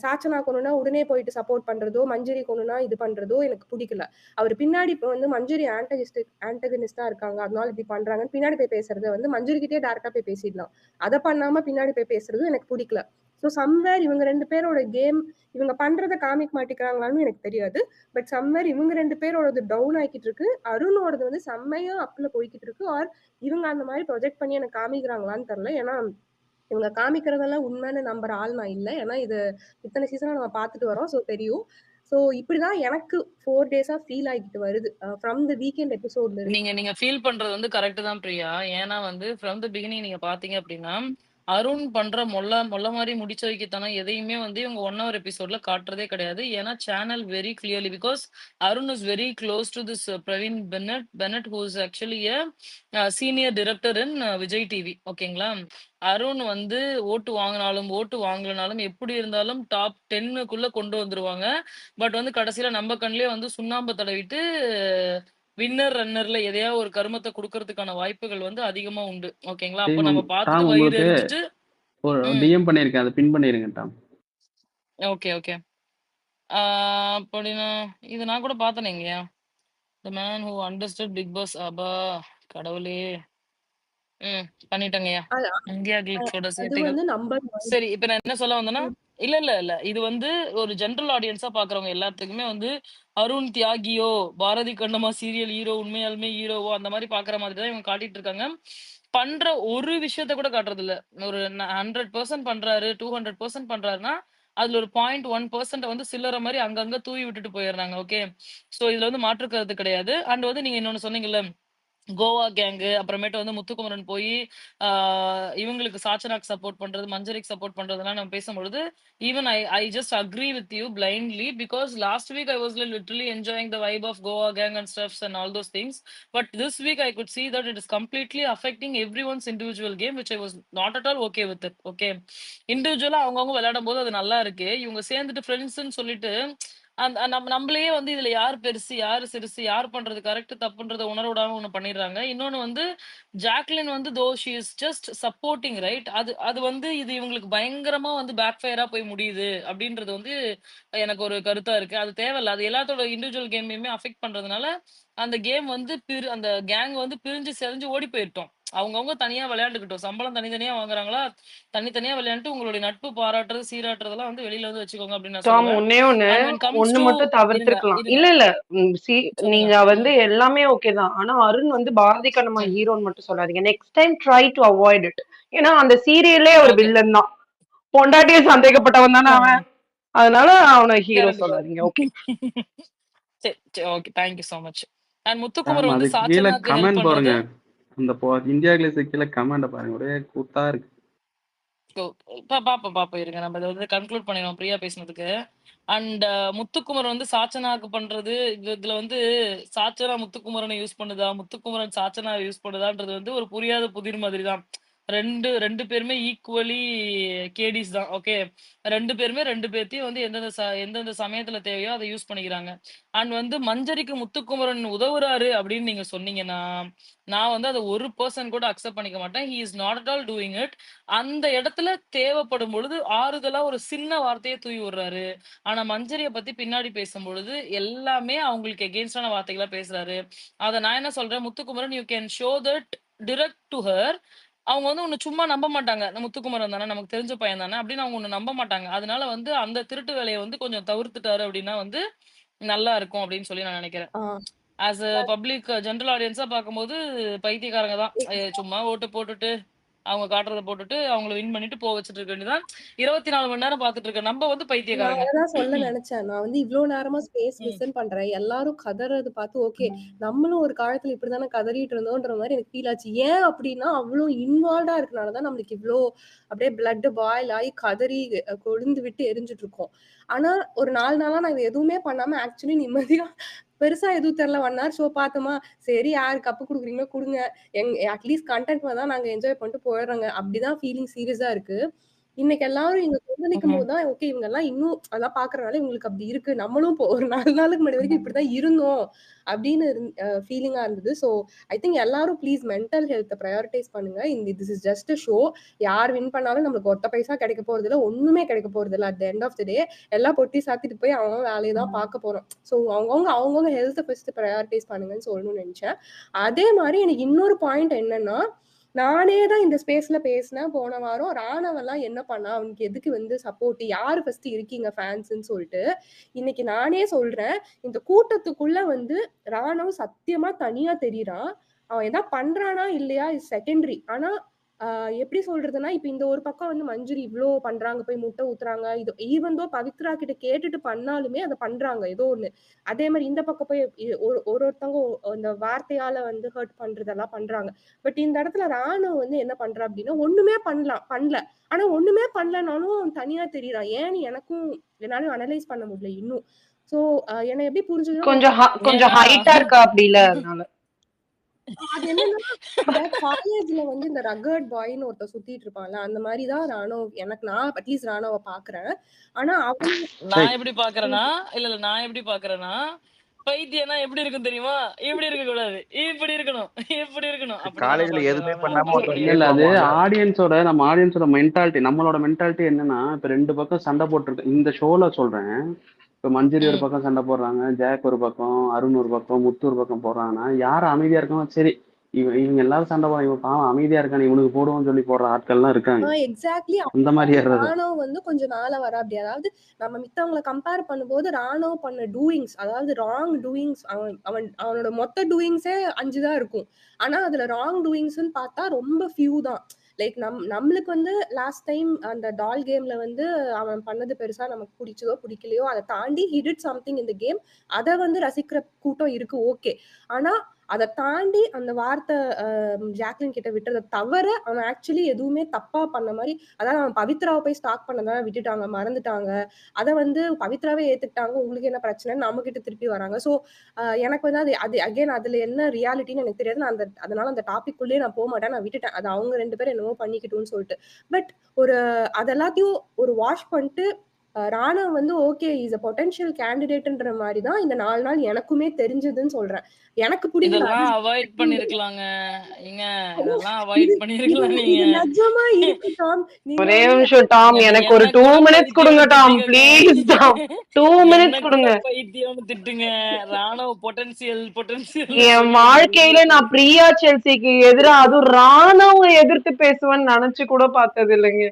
சாச்சனா கொன்னுனா உடனே போயிட்டு சப்போர்ட் பண்றதோ, மஞ்சரி கொன்னுனா இது பண்றதோ எனக்கு புடிக்கல. அவரு பின்னாடி இப்ப வந்து மஞ்சரி ஆன்டகனிஸ்ட்டா இருக்காங்க. அதனால இப்படி பண்றாங்கன்னு பின்னாடி போய் பேசுறத வந்து மஞ்சரி கிட்டயே டைரக்ட்டா போய் பேசிடலாம். அத பண்ணாம பின்னாடி போய் பேசுறதும் எனக்கு புடிக்கல. ஸோ சம்வேர் இவங்க 2 பேரோட கேம் இவங்க பண்றத காமிக்க மாட்டேங்கிறாங்களான்னு எனக்கு தெரியாது. பட் சம்வேர் இவங்க 2 பேரோடது டவுன் ஆயிக்கிட்டு இருக்கு. அருணோடது வந்து செம்மையா அப்ல போய்க்கிட்டு இருக்கு. ஆர் இவங்க அந்த மாரி ப்ரொஜெக்ட் பண்ணி எனக்கு காமிக்கிறாங்களான்னு தெரியல. ஏன்னா, இவங்க காமிக்கிறதெல்லாம் உண்மைன்னு நம்புற ஆள் நான் இல்ல. ஏன்னா இது இத்தன சீசனா நம்ம பார்த்துட்டு வரோம். ஸோ தெரியும். ஸோ இப்படிதான் எனக்கு 4 டேஸா ஃபீல் ஆகிட்டு வருது. ஃப்ரம் த வீக்கெண்ட் எபிசோட்ல இருந்து. நீங்க நீங்க ஃபீல் பண்றது வந்து கரெக்ட் தான் பிரியா. ஏன்னா வந்து ஃப்ரம் த பிகினிங் நீங்க பார்த்தீங்க அப்படின்னா, அருண் பண்ற மொள்ள மொள்ள மாரி முடிச்ச வைக்கத்தனம் எதையுமே வந்து இவங்க 1 ஹவர் எபிசோட்ல காட்டுறதே கிடையாது. ஏன்னா channel very clearly because Arun is very close to this Praveen Bennett who is actually senior director in Vijay TV. ஓகேங்களா? அருண் வந்து ஓட்டு வாங்கினாலும், ஓட்டு வாங்கலனாலும் எப்படி இருந்தாலும் டாப் 10க்குள்ள கொண்டு வந்துருவாங்க. பட் வந்து கடைசியில நம்ம கண்லயே வந்து சுண்ணாம்பு தடவிட்டு வின்னர், ரன்னர்ல எதையாவது ஒரு கருமத்த குடுக்கறதுக்கான வாய்ப்புகள் வந்து அதிகமா உண்டு. ஓகேங்களா? அப்ப டீம் நம்ம பார்த்துட்டு டாம் வயிறு உங்களுக்கு எரிஞ்சுட்டு ஒரு ம். டிஎம் பண்ணியிருக்கேன். அதை பின் பண்ணிருங்க டாம். Okay, okay. ஆ அப்படின்னா இது நான் கூட பார்த்தனேங்கயா. The man who understood Bigg Boss. அப்பா கடவுளே! பண்ணிட்டேங்கய்யா. அது இந்தியா கிளிட்ஸோட அது சேட்டைகள். வந்து நம்பர் 1. சரி, இப்ப நான் என்ன சொல்ல வந்தேன்னா, இல்ல. இது வந்து ஒரு ஜெனரல் ஆடியன்ஸா பார்க்குறவங்க எல்லாத்துக்குமே வந்து அருண் தியாகியோ, பாரதி கண்ணம்மா சீரியல் ஹீரோ உண்மையாலுமே ஹீரோவோ அந்த மாரி பார்க்குற மாதிரி தான் இவங்க காட்டிட்டு இருக்காங்க. பண்ற ஒரு விஷயத்த கூட காட்டுறதில்ல. ஒரு 100% பண்றாரு, 200% பண்றாருன்னா, அதுல ஒரு 0.1% வந்து சில்லற மாரி அங்கங்க தூவி விட்டுட்டு போயிடுறாங்க. ஓகே. சோ இதுல வந்து மாற்று கருத்து கிடையாது. அண்ட் வந்து நீங்க இன்னொன்னு சொன்னீங்கல்ல, கோவா கேங்கு, அப்புறமேட்டு வந்து முத்துக்குமரன் போயி, ஆ இவங்களுக்கு சாச்சனாக்கு சப்போர்ட் பண்றது, மஞ்சரிக்கு சப்போர்ட் பண்றதெல்லாம் நம்ம பேசும்பொழுது, even I just agree with you blindly because last week I was literally enjoying the vibe of Goa gang and stuffs and all those things. But this week I could see that it is completely affecting everyone's individual game, which I was not at all okay with it. Okay. இண்டிவிஜுவலா அவங்கவங்க விளையாடும்போது அது நல்லா இருக்கு. இவங்க சேர்ந்துட்டு ஃப்ரெண்ட்ஸ்ன்னு சொல்லிட்டு, நம்மளையே வந்து இதுல யார் பெருசு, யாரு சிறுசு, யார் பண்றது கரெக்ட், தப்புன்றத உணர விடாம ஒண்ணு பண்ணிடுறாங்க. இன்னொன்னு வந்து ஜாக்லின் வந்து she is just supporting right. அது அது வந்து இது இவங்களுக்கு பயங்கரமா வந்து பேக் ஃபயரா போய் முடியுது அப்படின்றது வந்து எனக்கு ஒரு கருத்தா இருக்கு. அது தேவையில்ல. அது எல்லாத்தோட இண்டிவிஜுவல் கேமையுமே அஃபெக்ட் பண்றதுனால, அந்த கேம் வந்து அந்த கேங் வந்து பிரிஞ்சு செறிஞ்சு ஓடி போயிரட்டும். அவங்கவங்க தனியா விளையாண்டுக்கிட்டோம். சம்பளம் தனித்தனியா வாங்குறாங்களா, தனித்தனியா விளையாண்டுட்டு உங்களுடைய நட்பு பாராட்டுறது, சீராட்டுறதெல்லாம் வந்து வெளியில வந்து வச்சுக்கோங்க அப்படின்னு நான் டாம் சொல்லுவேன். ஒண்ணே ஒண்ணு அண்ட் வென் கம்ஸ் ஒண்ணு டூ மட்டும் இருங்க, தவிர்த்திருக்கலாம். இருங்க. இல்ல சொல்லுங்க. நீங்க வந்து எல்லாமே ஓகே தான். ஆனா அருண் வந்து பாரதி கண்ணம்மா ம். ஹீரோன்னு மட்டும் சொல்லாதீங்க. Next time try to avoid it. ஏன்னா அந்த சீரியல்லே ஒரு ஓகே. வில்லன் தான். பொண்டாட்டியே சந்தேகப்பட்டவன் தானே அவன். அதனால அவனை ஹீரோ கரெக்ட். சொல்லாதீங்க. ஓகே. சரி, சரி. Okay. Thank you so much. And ma'am Muthukumaran வந்து அதுக்கு கீழே சாச்சனாக்கு ஹெல்ப் கமெண்ட் பண்றது. பாருங்க. அந்த இந்தியா கிளேஸுக்கு கீழே கமெண்ட் பாருங்க, ஒரே கூத்தா இருக்கு. பாப்போம் இருங்க. நம்ம இதை வந்து கன்க்ளூட் பண்ணிடுவோம் பிரியா பேசினதுக்கு. அண்ட் முத்துக்குமரன் வந்து சாச்சனாக்கு பண்றது, இதுல வந்து சாச்சனா முத்துக்குமரனை யூஸ் பண்ணுதா, முத்துக்குமரன் சாச்சனா யூஸ் பண்ணுதான்றது வந்து ஒரு புரியாத புதிர் மாதிரி தான். ரெண்டு பேருமே ஈக்குவலி கேடிஸ் தான். ஓகே. ரெண்டு பேருமே ரெண்டு பேர்த்தையும் வந்து எந்தெந்த சமயத்துல தேவையோ அதை யூஸ் பண்ணிக்கிறாங்க. அண்ட் வந்து மஞ்சரிக்கு முத்துக்குமரன் உதவுறாரு அப்படின்னு நீங்க சொன்னீங்கன்னா, நான் வந்து அதை ஒரு பர்சன் கூட அக்செப்ட் பண்ணிக்க மாட்டேன். He is not at all doing it. அந்த இடத்துல தேவைப்படும் பொழுது ஆறுதலா ஒரு சின்ன வார்த்தையை தூவி விடுறாரு. ஆனா மஞ்சரிய பத்தி பின்னாடி பேசும்பொழுது எல்லாமே அவங்களுக்கு எகெயின்ஸ்டான வார்த்தைகளா பேசுறாரு. அத நான் என்ன சொல்றேன், Muthukumaran you can show that direct to her. அவங்க வந்து உன்ன சும்மா நம்ப மாட்டாங்க. முத்துக்குமரன் தானே, நமக்கு தெரிஞ்ச பையன் தானே அப்படின்னு அவங்க உன்ன நம்ப மாட்டாங்க. அதனால வந்து அந்த திருட்டு வேலைய வந்து கொஞ்சம் தவிர்த்துட்டாரு அப்படின்னா வந்து நல்லா இருக்கும் அப்படின்னு சொல்லி நான் நினைக்கிறேன். ஆ. ஆஸ் அ பப்ளிக் ஜெனரல் ஆடியன்ஸா பார்க்கும்போது பைத்தியக்காரங்க தான். சும்மா ஓட்டு போட்டுட்டு அவங்க காட்டுறத போட்டுட்டு அவங்கள வின் பண்ணிட்டு போக வச்சுட்டு இருக்க வேண்டியதான். 24 மணி நேரம் பார்த்துட்டு இருக்க நம்ம வந்து நான் பைத்தியக்காரங்க. அததான் சொல்ல நெனச்சேன். நான் வந்து இவ்ளோ நேரமா ஸ்பேஸ் ம். லிசன் பண்றேன். எல்லாரும் கதறத பார்த்து, ஓகே நம்மளும் ஒரு காலத்துல இப்படித்தானே கதறிட்டு இருந்தோன்ற மாரி எனக்கு ஃபீல் ஆச்சு. ஏன் அப்படின்னா, அவ்ளோ இன்வால்வ்டா இருக்கனால தான் நம்மளுக்கு இவ்ளோ அப்படியே பிளட் பாயில் ஆயி கதறி கொழுந்து விட்டு எரிஞ்சுட்டு இருக்கோம். ஆனா, ஒரு 4 நாளா நான் இது எதுவுமே பண்ணாம ஆக்சுவலி நிம்மதியா பெருசா எதுவும் தெரியல. 1 ஹவர் ஷோ பார்த்தோமா, சரி யாரு கப்பு குடுக்குறீங்களோ குடுங்க. அட்லீஸ்ட் கன்டென்ட் வந்தா நாங்க என்ஜாய் பண்ணிட்டு போயிடுறோங்க. அப்படிதான் ஃபீலிங் சீரியஸா இருக்கு. இன்னைக்கு எல்லாரும் இங்க வந்து ம்ஹ்ம். நிக்கும்போது தான், ஓகே இவங்கலாம் இன்னும் அதெல்லாம் பார்க்கறனால இவங்களுக்கு அப்படி இருக்கு. நம்மளும் இப்போ ஒரு 4 நாளுக்கு முன்னாடி வரைக்கும் இப்படிதான் இருந்தோம் அப்படின்னு ஃபீலிங்கா இருந்தது. ஸோ ஐ திங்க் எல்லாரும் ப்ளீஸ் மென்டல் ஹெல்த்த பிரையாரிடைஸ் பண்ணுங்க. This is just a show. யார் வின் பண்ணாலும் நம்மளுக்கு ஒத்த பைசா கிடைக்க போறதில்ல. ஒண்ணுமே கிடைக்க போறதில்ல. At the end of the day எல்லாம் பொட்டி சாத்திட்டு போய் அவன் வேலைய தான் பார்க்க போறோம். ஸோ அவங்கவங்க ஹெல்த்த ஃபர்ஸ்ட் பிரையாரிடைஸ் பண்ணுங்கன்னு சொல்லணும்னு நினைச்சேன். அதே மாரி எனக்கு இன்னொரு பாயிண்ட் என்னன்னா, நானே தான் இந்த ஸ்பேஸ்ல பேசினேன் போன வாரம். ராணவெல்லாம் என்ன பண்ணா? அவனுக்கு எதுக்கு வந்து சப்போர்ட்? யாரு ஃபர்ஸ்ட் இருக்கீங்க ஃபேன்ஸ்ன்னு சொல்லிட்டு. இன்னைக்கு நானே சொல்றேன். இந்த கூட்டத்துக்குள்ள வந்து ராணவ் சத்தியமா தனியா தெரியிறான். அவன் எதா பண்றானா இல்லையா இஸ் செகண்டரி. ஆனா எப்படி சொல்றதுன்னா, இப்ப இந்த ஒரு பக்கம் வந்து மஞ்சுரி இவ்ளோ பண்றாங்க. போய் முட்டை ஊத்துறாங்க. இது ஈவன் தோ பவித்ரா கிட்ட கேட்டுட்டு பண்ணாலுமே அத பண்றாங்க. ஏதோ ஒண்ணு. அதே மாரி இந்த பக்கம் போய் ஒருத்தவங்க அந்த வார்த்தையால வந்து ஹர்ட் பண்றதெல்லாம் பண்றாங்க. பட் இந்த இடத்துல ராணுவ வந்து என்ன பண்றா அப்படின்னா, ஒண்ணுமே பண்ணல. ஆனா ஒண்ணுமே பண்ணலனாலும் தனியா தெரியிறான். ஏன்னு என்னால அனலைஸ் பண்ண முடியல இன்னும். சோ என்ன எப்படி புரிஞ்சுக்கணும்? கொஞ்சம் ஏன்னா ஹைட்டா இருக்கா அப்படில அதனால. அது என்னன்னா, இந்த காலேஜ்ல வந்து இந்த ரகர்ட் பாய்ன்னு ஒருத்தன் சுத்திட்டு இருப்பான்ல, அந்த மாரி தான் நான் அட்லீஸ்ட் ராணுவ பார்க்குறேன். ஆனா அவன் நான் எப்படி பார்க்கறேன்னா, இல்ல நான் எப்படி பார்க்கறேன்னா, பைத்தியம்னா எப்படி இருக்கும் தெரியுமா? இப்படி இருக்கக்கூடாது. இப்படி இருக்கணும். இப்படி இருக்கணும். அப்படிதான் நான் காலேஜ்ல பார்க்கிறேன் எதுவுமே ராணுவ. பண்ணாம ஒருத்தன் மத்தபடி இல்ல கேஸ் அது வாங்குவான்ல. நம்ம ஆடியன்ஸோட மென்டாலிட்டி, நம்மளோட மென்டாலிட்டி என்னன்னா, இப்ப ரெண்டு பக்கம் சண்டை போட்டிருக்கு இந்த ஷோல சொல்றேன். இப்ப மஞ்சரி ஒரு ம். பக்கம் சண்டை போடுறாங்க, ஜாக் ஒரு பக்கம், அருண் ஒரு பக்கம், முத்து ஒரு பக்கம் போடுறாங்கன்னா யாரு அமைதியா இருக்காங்க? சரி, இவங்க எல்லாரும் சண்டை போடுறாங்க, இவன் பாவம் அமைதியா இருக்கானே, இவனுக்கு போடுவோம்னு சொல்லி போடுற ஆட்கள்லாம் இருக்காங்க. எக்ஸாக்ட்லி. அந்த மாதிரி ஏறுறது. ராணுவ வந்து கொஞ்சம் நாள வராப்படி. அதாவது நம்ம மித்தவங்கள கம்பேர் பண்ணும்போது ராணுவ பண்ண டூயிங்ஸ், அதாவது ராங் டூயிங்ஸ், அவனோட மொத்த டூயிங்ஸே 5 தான் இருக்கும். ஆனா அதுல ராங் டூயிங்ஸ்ன்னு பார்த்தா ரொம்ப ஃபியூ தான். லைக் நம்மளுக்கு வந்து லாஸ்ட் டைம் அந்த டால் கேம்ல வந்து அவன் பண்ணது பெருசா நமக்கு பிடிச்சதோ பிடிக்கலையோ, அதை தாண்டி ஹி டிட் சம்திங் இந்த கேம். அதை வந்து ரசிக்கிற கூட்டம் இருக்கு, ஓகே. ஆனா அதை தாண்டி அந்த வார்த்தை ஜாக்லின் கிட்ட விட்டுறதை தவிர அவன் ஆக்சுவலி எதுவுமே தப்பா பண்ண மாதிரி, அதாவது அவன் பவித்ராவை போய் ஸ்டாக் பண்ணதான் விட்டுட்டாங்க, மறந்துட்டாங்க. அதை வந்து பவித்ராவே ஏத்துக்கிட்டாங்க, உங்களுக்கு என்ன பிரச்சனைன்னு நம்ம கிட்ட திருப்பி வராங்க. ஸோ எனக்கு வந்து அது அது அகைன் அதுல என்ன ரியாலிட்டின்னு எனக்கு தெரியாது. நான் அதனால அந்த டாபிக் உள்ளே நான் போக மாட்டேன், நான் விட்டுட்டேன். அது அவங்க 2 பேரும் என்னவோ பண்ணிக்கிட்டும்னு சொல்லிட்டு. பட் ஒரு அதெல்லாத்தையும் ஒரு வாஷ் பண்ணிட்டு ராணுவ வந்து ஓகே இஸ் அ பொட்டன்ஷியல் கேண்டிடேட்ன்ற மாதிரி தான் இந்த 4 நாள் எனக்குமே தெரிஞ்சதுன்னு சொல்றேன். எனக்கு பிடிக்கல. இதெல்லாம் அவாய்ட் பண்ணிருக்கலாங்க. ஏங்க இதெல்லாம் அவாய்ட் பண்ணிருக்கலாம் இது நீங்க. நிஜமா இருக்கு டாம். நீங்க ஒரே வந்து நிமிஷம் டாம், எனக்கு ஒரு என்ன 2 கூட மினிட்ஸ் கொடுங்க பைத்தியம்னு டாம், திட்டுங்க. ப்ளீஸ் டாம், 2 என்ன மினிட்ஸ் கூட கொடுங்க. பைத்தியம்னு திட்டுங்க. ராணுவ பொட்டன்சியல் என் வாழ்க்கையில நான் பிரியா செல்சிக்கு எதிரா அதுவும் ராணுவ எதிர்த்து பேசுவேன்னு நினைச்சு கூட பார்த்தது இல்லைங்க.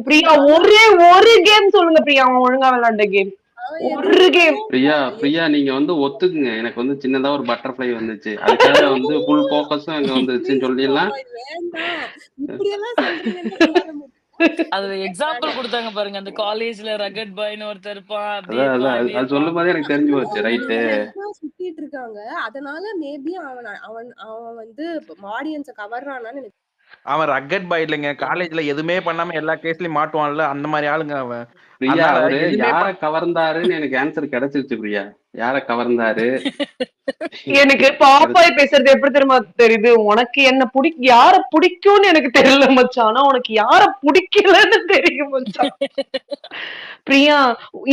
பிரியா ஒரு கேம் சொல்லுங்க பிரியா, அவன் ஒழுங்கா விளையாண்ட கேம், ஒரு கேம். பிரியா நீங்க வந்து ஒத்துக்குங்க, எனக்கு வந்து சின்னதா ஒரு பட்டர்ஃப்ளை வந்துச்சு, அதுக்காக வந்து ஃபுல் ஃபோக்கஸும் அங்க வந்துருச்சுன்னு சொல்லிடலாம். வேண்டாம் இப்படி எல்லாம் சொல்றீங்கன்னு என்னால முடியல. அது எக்ஸாம்பிள் கொடுத்தாங்க பாருங்க, அந்த காலேஜ்ல ரகட் பாய்னு ஒருத்தர் இருப்பான், அப்படியே அதான் இருப்பான், அதான் இப்படி அது சொல்லும் இருப்பான். போதே எனக்கு தெரிஞ்சு போச்சு, ரைட்டு. சுத்திட்டு இருக்காங்க. அதனால மேபி அவன் அவன் அவன் வந்து ஆடியன்ஸ கவர்றானான்னு எனக்கு அவன் ரக்கட் பாய் இல்லைங்க, காலேஜ்ல எதுவுமே பண்ணாம எல்லா கேஸ்லயும் மாட்டுவான்ல, அந்த மாதிரி ஆளுங்க அவன். பிரியா அதனால அவரு எதுவுமே யார கவர்ந்தாருன்னு எனக்கு ஆன்சர் கிடைச்சிருச்சு. பிரியா யார கவர்ந்தாரு? எனக்கு பாப்பாய் பேசுறது எப்படி தெரியுமா தெரியுது, உனக்கு என்ன யார பிடிக்கும்னு எனக்கு தெரியல மச்சான், ஆனா உனக்கு யார பிடிக்கலன்னு தெரியும் மச்சான். பிரியா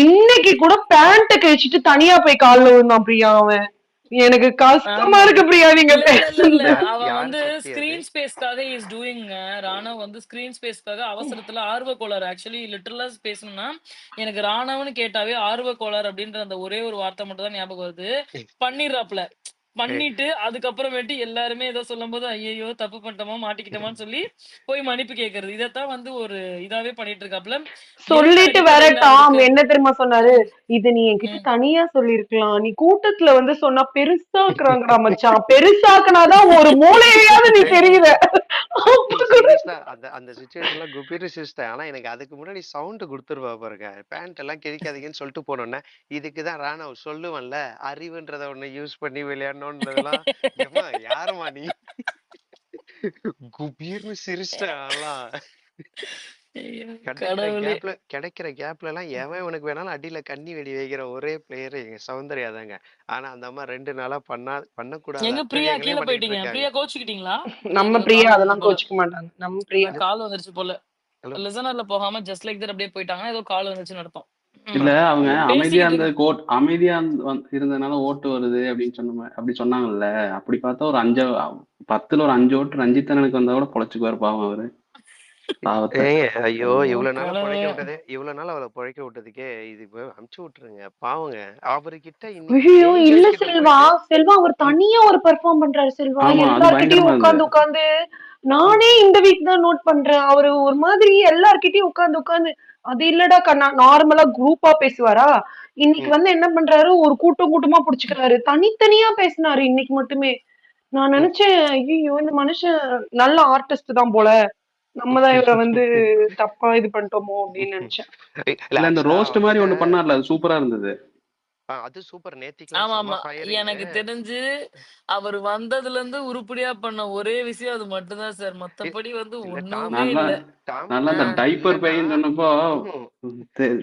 இன்னைக்கு கூட பேண்ட கழிச்சிட்டு தனியா போய் கால்ல விழுந்தான் பிரியா அவன். எனக்கு கஷ்டமா இருக்கு பிரியா நீங்க இல்ல இல்ல இல்ல இல்ல பேசுறது. அவன் யாரு வந்து சக்தி அது? ஸ்கிரீன் ஸ்பேஸ்க்காக இஸ் டூயிங். ராணவ் வந்து ஸ்கிரீன் ஸ்பேஸ்க்காக அவசரத்துல ஆர்வ கோளாறு, ஆக்சுவலி லிட்டரலா பேசணும்னா எனக்கு ராணவன்னு கேட்டாவே ஆர்வ கோளாறு அப்படின்ற அந்த ஒரே ஒரு வார்த்தை மட்டும் தான் ஞாபகம் வருது. பண்ணிடுறாப்ல, பண்ணிட்டு அதுக்கப்புறமேட்டு எல்லாருமே ஏதோ சொல்லும் போது ஐயோ தப்பு பண்ணிட்டோமா மாட்டிக்கிட்டோமான்னு சொல்லி போய் மன்னிப்பு கேட்கறது, இதைத்தான் வந்து ஒரு இதாவே பண்ணிட்டு இருக்காப்ல. சொல்லிட்டு வேற டாம் என்ன தெரியுமா சொன்னாரு, இது நீ என்கிட்ட ம். தனியா சொல்லிருக்கலாம், நீ கூட்டத்துல வந்து சொன்னா பெருசாக்குறாங்கடா மச்சான், பெருசாக்குனாதான் ஒரு மூலையாவது நீ தெரியுற. சீரியஸா அந்த சிச்சுவேஷன்ல குபீர் சிரிச்சிட்டேன். ஆனா எனக்கு அதுக்கு முன்னாடி சவுண்ட் கொடுத்துருவா பாருங்க, பேண்ட் எல்லாம் கிழிக்காதீங்கன்னு சொல்லிட்டு போனோன்னே, இதுக்குதான் ராணவ் சொல்லுவன்ல அறிவுன்றத ஒண்ணு யூஸ் பண்ணி விளையாடணும்ன்றதெல்லாம். ஏமா யாருமா நீ? குபீர்னு சிரிச்சிட்டேன். அதெல்லாம் ஐயோ, கிடைக்கிற கடவுளே. கேப்ல எல்லாம் எவன் உனக்கு வேணாலும் அடியில கண்ணி வெடி வைக்கிற ஒரே பிளேயர் எங்க சௌந்தர்யா தாங்க. ஆனா அந்த அம்மா 2 நாளா பண்ணக்கூடாத எங்க பிரியா அட்டூழியங்களே கீழே பண்ணிட்டு போயிட்டீங்க? இருக்காங்க. பிரியா கோச்சுக்கிட்டீங்களா? நம்ம ஏதோ பிரியா கால் அதெல்லாம் வந்துருச்சு போல. கோச்சுக்க மாட்டாங்க, நம்ம பிரியா. கால் வந்துருச்சு போல. ஹலோ லிசனர்ல போகாம ஜஸ்ட் லைக் தட் அப்படியே போயிட்டாங்கன்னா ஏதோ கால் வந்துருச்சுன்னு அர்த்தம். இல்ல அவங்க அமைதியா பேசிக்கிட்டு அந்த இருக்க. அமைதியா இருந்ததுனால ஓட்டு வருது அப்படின்னு அப்படி சொன்னாங்கல்ல. அப்படி பார்த்தா ஒரு 10ல ஒரு 5 ஓட்டு ரஞ்சித் அண்ணனுக்கு வந்தா கூட பொழைச்சுக்குவாரு பாவம் அவரு. பாவத்தை. ஏங்க ஐயோ, ஐயோ, இவ்வளவு நாள் கடவுளே. அவளை பிழைக்க விட்டதுக்கே இது அமுச்சு விட்டுருங்க பாவங்க. அவர்கிட்ட ஐயோ இன்னைக்கு இல்ல ஏஞ்சல்ஸ் கிட்ட செல்வா, போயிட்டு செல்வா அவர் தனியா ஒரு பெர்ஃபார்ம் பண்றாரு செல்வா, ஆமா, அது எல்லார்கிட்டயும் பயங்கரமா இருந்தது. உட்கார்ந்து நானே இந்த வீக் தான் நோட் பண்றேன், அவரு ஒரு மாதிரி எல்லார்கிட்டயும் உட்கார்ந்து அது இல்லடா கண்ணா, நார்மலா குரூப்பா பேசுவாரா, இன்னைக்கு வந்து என்ன பண்றாரு, ஒரு கூட்டமா புடிச்சுக்கிறாரு, தனித்தனியா பேசினாரு இன்னைக்கு மட்டுமே. நான் நினைச்சேன் ஐயோ இந்த மனுஷன் நல்ல ஆர்டிஸ்ட் தான் போல, நம்ம தான் இவரை வந்து தப்பா இது பண்ணிட்டோமோ அப்படின்னு நினைச்சேன். இல்ல இந்த ரோஸ்ட் மாதிரி ஒண்ணு பண்ணார்ல, அது சூப்பரா இருந்தது. அது சூப்பர். நேத்திக்கெல்லாம் ஆமா செம ஆமா, ஃபயரிங்க. எனக்கு தெரிஞ்சு அவர் வந்ததுல இருந்து உருப்படியா பண்ண ஒரே விஷயம் அது மட்டும்தான் சார். மத்தபடி வந்து இல்ல ஒண்ணுமே இல்ல. நல்லா அந்த டைப்பர் பையன் சொன்னப்போ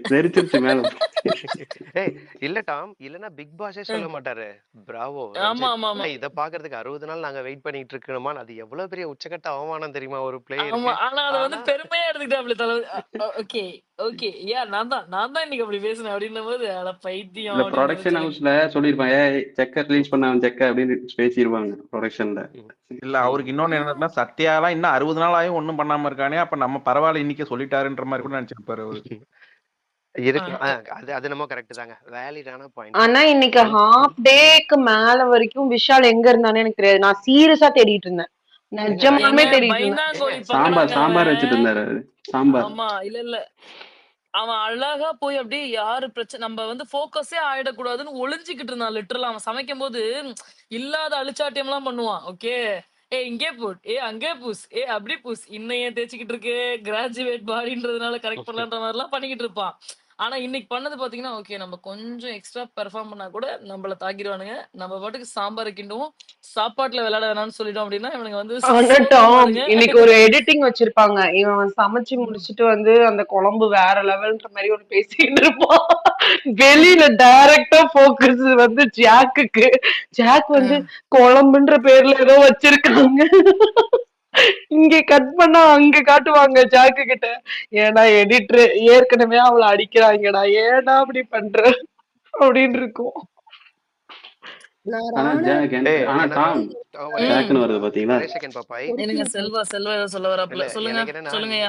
தெரிச்சிருச்சு மேல. இல்ல டாம், இல்லன்னா பிக் பாஸே சொல்ல மாட்டாரு பிராவோ ஆமா ஆமா ஆமா இத பாக்குறதுக்கு 60 நாள் நாங்க வெயிட் பண்ணிட்டு இருக்கணுமா. அது எவ்வளவு பெரிய உச்சக்கட்ட அவமானம் தெரியுமா ஒரு ஆமா. பிளேயருக்கு. ஆனா அத வந்து பெருமையா எடுத்துக்கிட்டாப்ல தலைவர். ஓகே ஓகே, நான் தான் இன்னைக்கு அப்படி பேசுனேன் அப்படின்ன போது அட பைத்தியம் இந்த அப்படின்னு ப்ரொடக்ஷன் நினைச்சேன். ஹவுஸ்ல சொல்லிருப்பாங்க, செக்க ரிலீஸ் பண்ண செக்க அப்படின்னு பேசிடுவாங்க ப்ரொடக்ஷன்ல. இல்ல அவருக்கு இன்னொன்னு என்னன்னா, சத்யாலாம் இன்னும் 60 நாள் ஆயும் ஒண்ணும் பண்ணாம இருக்கானே, அப்ப நம்ம பரவாயில்ல இன்னைக்கு சொல்லிட்டாருன்ற மாதிரி கூட நினைச்சிருப்பாரு அவரு. இருக்கலாம். அது நம்ம கரெக்ட் தாங்க. வேலிடான பாயிண்ட். ஆனா இன்னைக்கு ஹாஃப் டேக்கு மேல வரைக்கும் விஷால் எங்க இருந்தானே எனக்கு தெரியாது. நான் சீரியஸா தேடிட்டு இருந்தேன். நிஜமாலுமே தேடிட்டு இருந்தேன். பைனாங்கோலி சாம்பார் வச்சுட்டு இருந்தாரு. சாம்பார். ஆமா இல்ல அவன் அழகா போய் அப்படியே யாரு பிரச்சனை நம்ம வந்து போக்கஸே ஆயிடக்கூடாதுன்னு ஒளிஞ்சுக்கிட்டு இருந்தான். லிட்டரலா அவன் சமைக்கும் போது இல்லாத அழிச்சாட்டியம் எல்லாம் பண்ணுவான். ஓகே இங்கே போட் அங்கே பூஸ் அப்படி பூஸ் இன்னையே தேய்ச்சிக்கிட்டு இருக்கு கிராஜுவேட் பாடின்றதுனால கரெக்ட் பண்ணலான்ற மாதிரி எல்லாம் பண்ணிக்கிட்டு இருப்பான். ஆனா இன்னைக்கு பண்ணது பாத்தீங்கன்னா ஓகே நம்ம கொஞ்சம் எக்ஸ்ட்ரா பெர்ஃபார்ம் பண்ணா கூட நம்மள தாக்கிடுவானுங்க. நம்ம பாட்டுக்கு சாம்பார் கிண்டுவோம் சாப்பாட்டுல விளையாட வேணாம்னு சொல்லிட்டோம் அப்படின்னா இவனுங்க வந்து இன்னைக்கு ஒரு எடிட்டிங் வச்சிருப்பாங்க. இவன் சமைச்சு முடிச்சிட்டு வந்து அந்த குழம்பு வேற லெவல்ன்ற மாதிரி ஒரு பேசிட்டு இருப்பான். வெளியில டைரக்டா போக்கஸ் வந்து ஜாக்குக்கு. ஜாக் வந்து குழம்புன்ற பேர்ல ஏதோ வச்சிருக்காங்க. இங்க கட் பண்ணா அங்க காட்டுவாங்க ஜாக்கு கிட்ட. ஏன்னா எடிட்டர் ஏற்கனவே அவளை அடிக்கிறாங்கடா, ஏடா அப்படி பண்ற அப்படின்னு இருக்கும்.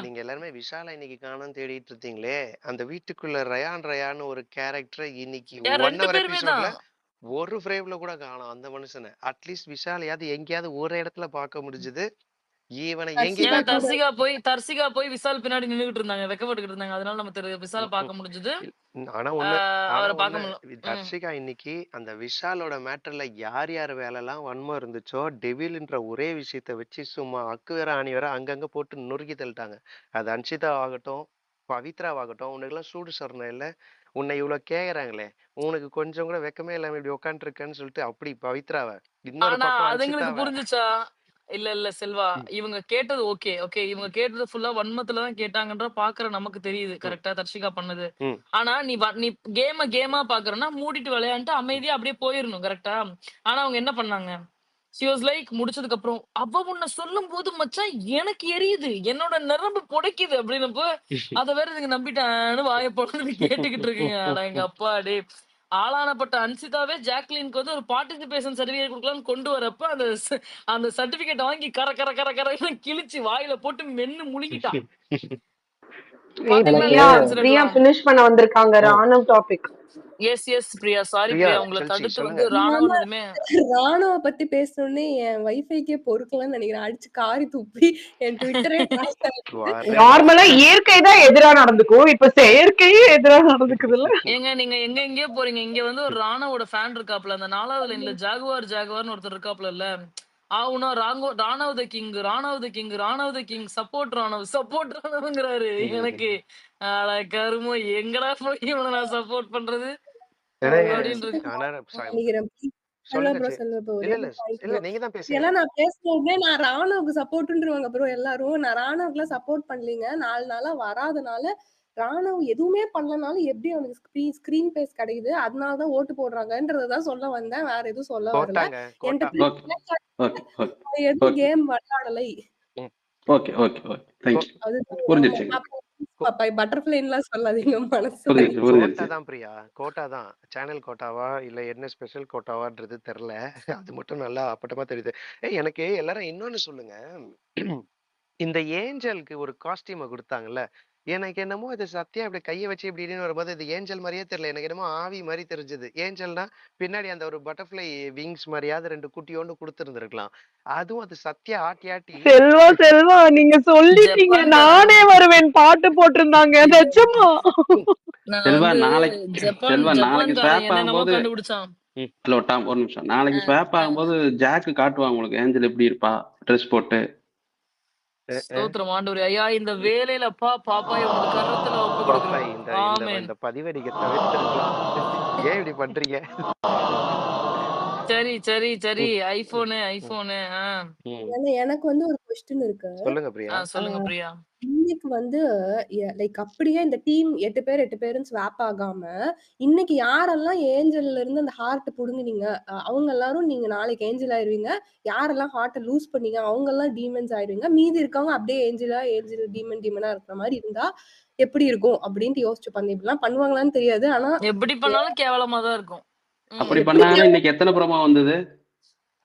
நீங்க எல்லாருமே விஷால இன்னைக்கு காணும் தேடிட்டு இருந்தீங்களே, அந்த வீட்டுக்குள்ள ரயான்னு ஒரு கேரக்டர் இன்னைக்கு 1 hour எபிசோட்ல ஒரு ஃப்ரேம்ல கூட காணோம் அந்த மனுஷனை. அட்லீஸ்ட் விஷாலையாவது எங்கேயாவது ஒரு இடத்துல பார்க்க முடிஞ்சது. இவனை எங்கேயுமே தர்சிகா போய் விஷால் பின்னாடி நின்னுகிட்டு இருந்தாங்க, வெக்கப்பட்டுக்கிட்டு இருந்தாங்க. அதனால நம்ம விஷால பார்க்க முடிஞ்சது. ஆனா தர்ஷிகா இன்னைக்கு அந்த விஷாலோட மேட்டர்ல யார் வேலை எல்லாம் வன்மம் இருந்துச்சோ டெவில்ன்ற ஒரே விஷயத்த வச்சு சும்மா அக்கு வேற ஆணி வேற அங்கங்க போட்டு நொறுக்கி தள்ளிட்டாங்க. அது அன்ஷிதா ஆகட்டும் பவித்ராவாகட்டும், உனக்கு எல்லாம் சூடு சொரணம் இல்ல, உன்னை இவ்வளவு கேக்குறாங்களே உனக்கு கொஞ்சம் கூட வெக்கமே இல்லாம இப்படி உட்காந்து இருக்கேன்னு சொல்லிட்டு அப்படி பவித்ராவை இன்னொரு பக்கம் அதுங்களுக்கு புரிஞ்சுச்சா? இல்ல செல்வா, இவங்க கேட்டது ஓகே இவங்க கேட்டது ஃபுல்லா வன்மத்துலதான் கேட்டாங்கன்ற பாக்குற நமக்கு தெரியுது. கரெக்டா தர்ஷிகா பண்ணது. ஆனா நீ கேமா பாக்குறன்னா மூடிட்டு விளையாண்டு அமைதியா அப்படியே போயிடணும். கரெக்டா? ஆனா அவங்க என்ன பண்ணாங்க, she was like முடிச்சதுக்கு அப்புறம் அவ உன்னை சொல்லும் போது மச்சான் எனக்கு எரியுது, என்னோட நரம்பு புடைக்குது அப்படின்னப்போ அத வேற இதுங்க நம்பிட்டான்னு வாய போட்டு கேட்டுக்கிட்டு இருக்குங்க. ஆனா எங்க அப்பா டே ஆளானப்பட்ட அன்சிதாவே ஜாக்லினுக்கு வந்து ஒரு பார்ட்டிசிபேஷன் சர்டிபிகேட் கொடுக்கலாம்னு கொண்டு வரப்ப அந்த சர்டிபிகேட் வாங்கி கர கர கர கர கிழிச்சு வாயில போட்டு மென்னு முழுங்கிட்டான். பிரியா ஃபினிஷ் பண்ண வந்திருக்காங்க ராணுவ topic. Yes Priya, sorry Priya உங்களை தடுத்து வந்து ராணுவ பத்தி பேசணும்னே என் வைஃபைக்கே பொறுக்கலன்னு நினைக்கிறேன். அடிச்சு காரி துப்பி என் ட்விட்டரே நார்மலா இயற்கை தான் எதிரா நடந்துக்கும், இப்ப செயற்கையே எதிரா நடந்துக்குதுல்ல. ஏங்க நீங்க எங்கேயோ போறீங்க. இங்க வந்து ஒரு ராணுவோட ஃபேன் இருக்காப்ல, அந்த 4வது லைன்ல ஜாகுவார்னு ஒருத்தர் இருக்காப்ல இல்ல, ஆவுனா ராணவ் த கிங் சப்போர்ட் ராணுவங்கிறாரு. எனக்கு கருமோ எங்கடா போய் இவனை நான் சப்போர்ட் பண்றது. நான் பேசுனதுமே நான் ராணுவுக்கு சப்போர்ட்ன்றவங்க ப்ரோ எல்லாரும். நான் ராணுவுக்குலாம் சப்போர்ட் பண்ணலீங்க. 4 நாளா வராதனால ராணுவ எதுவுமே பண்ணலனாலும் எப்படி அவனுக்கு ஸ்கிரீன் பேஸ் கிடைக்குது, அதனாலதான் ஓட்டு போடுறாங்கன்றதான் சொல்ல வந்தேன். வேற எதுவும் சொல்ல வரல. எதுவும் கேம் விளையாடலை. பட்டர்ஃப்ளைன்லாம் சொல்லாதீங்க, மனசு பிரியா. கோட்டா தான் சேனல் கோட்டாவா இல்ல என்ன ஸ்பெஷல் கோட்டாவான்றது தெரியல. அது மட்டும் நல்லா அப்பட்டமா தெரியுது. எனக்கு எல்லாரும் இன்னொன்னு சொல்லுங்க, இந்த ஏஞ்சலுக்கு ஒரு காஸ்டியூமை கொடுத்தாங்கல்ல, எனக்கு என்னமோ இது சத்தியா அப்படி கையை வச்சு இப்படின்னு வரும்போது இது ஏஞ்சல் மாதிரியே தெரியல. எனக்கு என்னமோ ஆவி மாதிரி தெரிஞ்சது. ஏஞ்சல்னா பின்னாடி அந்த ஒரு பட்டர்ஃப்ளை விங்ஸ் மாதிரியாவது 2 குட்டியோண்டு கொடுத்துருந்துருக்கலாம். அதுவும் அது சத்தியா ஆட்டி செல்வா நீங்க சொல்லிட்டீங்க, நானே வருவேன் பாட்டு போட்டிருந்தாங்க. நிஜமா செல்வா நாளைக்கு ஸ்வாப் ஆகும்போது ஒரு நிமிஷம், நாளைக்கு ஸ்வாப் ஆகும்போது ஜாக்கு காட்டுவாங்க உங்களுக்கு ஏஞ்சல் எப்படி இருப்பா ட்ரெஸ் போட்டு. ஸ்தோத்திரம் ஆண்டவரே. ஐயா இந்த வேலையில பாப்பா உங்க கரத்துல ஒப்பு கொடுக்கிறேன். ஆமென். இந்த பதிவடிக்க தவிர்த்திருக்கலாம். ஏன் இப்படி பண்றீங்க? சரி ஐபோனு எனக்கு வந்து ஒரு क्वेश्चन இருக்கு. சொல்லுங்க பிரியா. சொல்லுங்க பிரியா. இன்னைக்கு வந்து லைக் அப்படியே இந்த டீம் 8 பேரும் ஸ்வாப் ஆகாம இன்னைக்கு யாரெல்லாம் ஏஞ்சல்ல இருந்து அந்த ஹார்ட் புடுங்குனீங்க அவங்க எல்லாரும் நீங்க நாளைக்கு ஏஞ்சல் ஆயிருவீங்க. யாரெல்லாம் ஹார்ட்டை லூஸ் பண்ணீங்க அவங்க எல்லாம் டீமன்ஸ் ஆயிருவீங்க. மீதி இருக்கவங்க அப்படியே ஏஞ்சல் டீமனா இருக்கிற மாதிரி இருந்தா எப்படி இருக்கும் அப்படின்ட்டு யோசிச்சு பண்ணி இப்படிலாம் பண்ணுவாங்களான்னு தெரியாது. ஆனா எப்படி பண்ணாலும் கேவலமா தான் இருக்கும். அப்படி பண்ணாலும் இன்னைக்கு எத்தனை ப்ரோமோ வந்தது?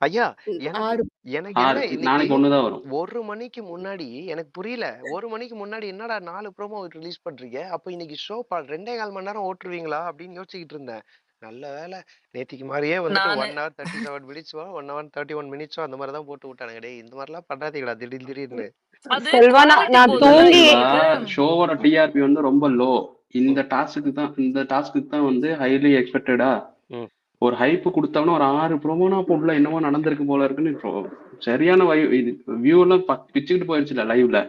ஐயா எனக்கு 6 எனக்கு என்ன இன்னைக்கு நாளைக்கு ஒண்ணுதான் வரும். 1 மணிக்கு முன்னாடி எனக்கு புரியல. 1 மணிக்கு முன்னாடி என்னடா 4 ப்ரோமோ ரிலீஸ் பண்றீங்க? அப்ப இன்னைக்கு ஷோ 2.25 மணி நேரம் ஓட்டுருவீங்களா அப்படின்னு யோசிச்சுக்கிட்டு இருந்தேன். நல்ல வேலை நேத்திக்கு மாதிரியே வந்துட்டு நானு 1 hour 37 மினிட்ஸோ 1 hour 31 மினிட்ஸோ அந்த மாதிரி தான் போட்டு விட்டானுங்க. டேய் இந்த மாதிரிலாம் பண்ணாதீங்கடா திடீர்னு. அது செல்வா குவாலிட்டி நான் போகுதுல்ல தூங்கி இவங்களுக்கு. செல்வா, ஷோவோட டிஆர்பி வந்து ரொம்ப லோ. இந்த டாஸ்க்கு தான் வந்து ஹைலி எக்ஸ்பெக்டடா ம். ஒரு ஹைப் கொடுத்தவன ஒரு 6 ப்ரோமோனா போடல என்னமோ நடந்திருக்கு போல இருக்குன்னு சரியான வியூ எல்லாம் பிச்சுக்கிட்டு போயிருச்சுல லைவ்ல.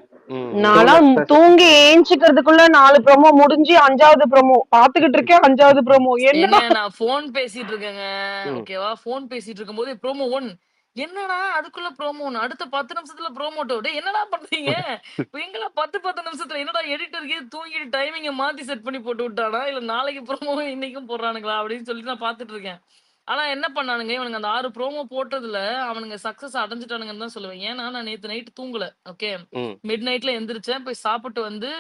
நான்லாம் தூங்கி ஏஞ்சிக்கிறதுக்குள்ள 4 ப்ரோமோ முடிஞ்சு 5வது ப்ரோமோ பாத்துக்கிட்டு இருக்கேன். 5வது ப்ரோமோ என்னடா ஏங்க நான் போன் பேசிட்டு இருக்கேங்க. ஓகேவா? போன் பேசிட்டு இருக்கும்போது ப்ரோமோ 1 என்னடா அதுக்குள்ள ப்ரோமோ 1 அடுத்த 10 நிமிஷத்துல ப்ரோமோ 2. டேய் என்னடா பண்றீங்க? எங்களா 10 நிமிஷத்துல என்னடா எடிட்டருக்கு தூங்கிட்டு டைமிங்க மாத்தி செட் பண்ணி போட்டு விட்டானா? இல்ல நாளைக்கு ப்ரோமோ இன்னைக்கும் போடுறானுங்களா அப்படின்னு சொல்லிட்டு நான் பாத்துட்டு இருக்கேன். ஆனா என்ன பண்ணானுங்க இவனுங்க அந்த 6 ப்ரோமோ போட்டதுல அவனுங்க சக்சஸ் அடைஞ்சிட்டானுங்கன்னு தான் சொல்லுவேன். ஏன்னா நான் நேத்து நைட் தூங்கல. ஓகே மிட் நைட்ல எந்திரிச்சேன். போய் சாப்பிட்டு வந்து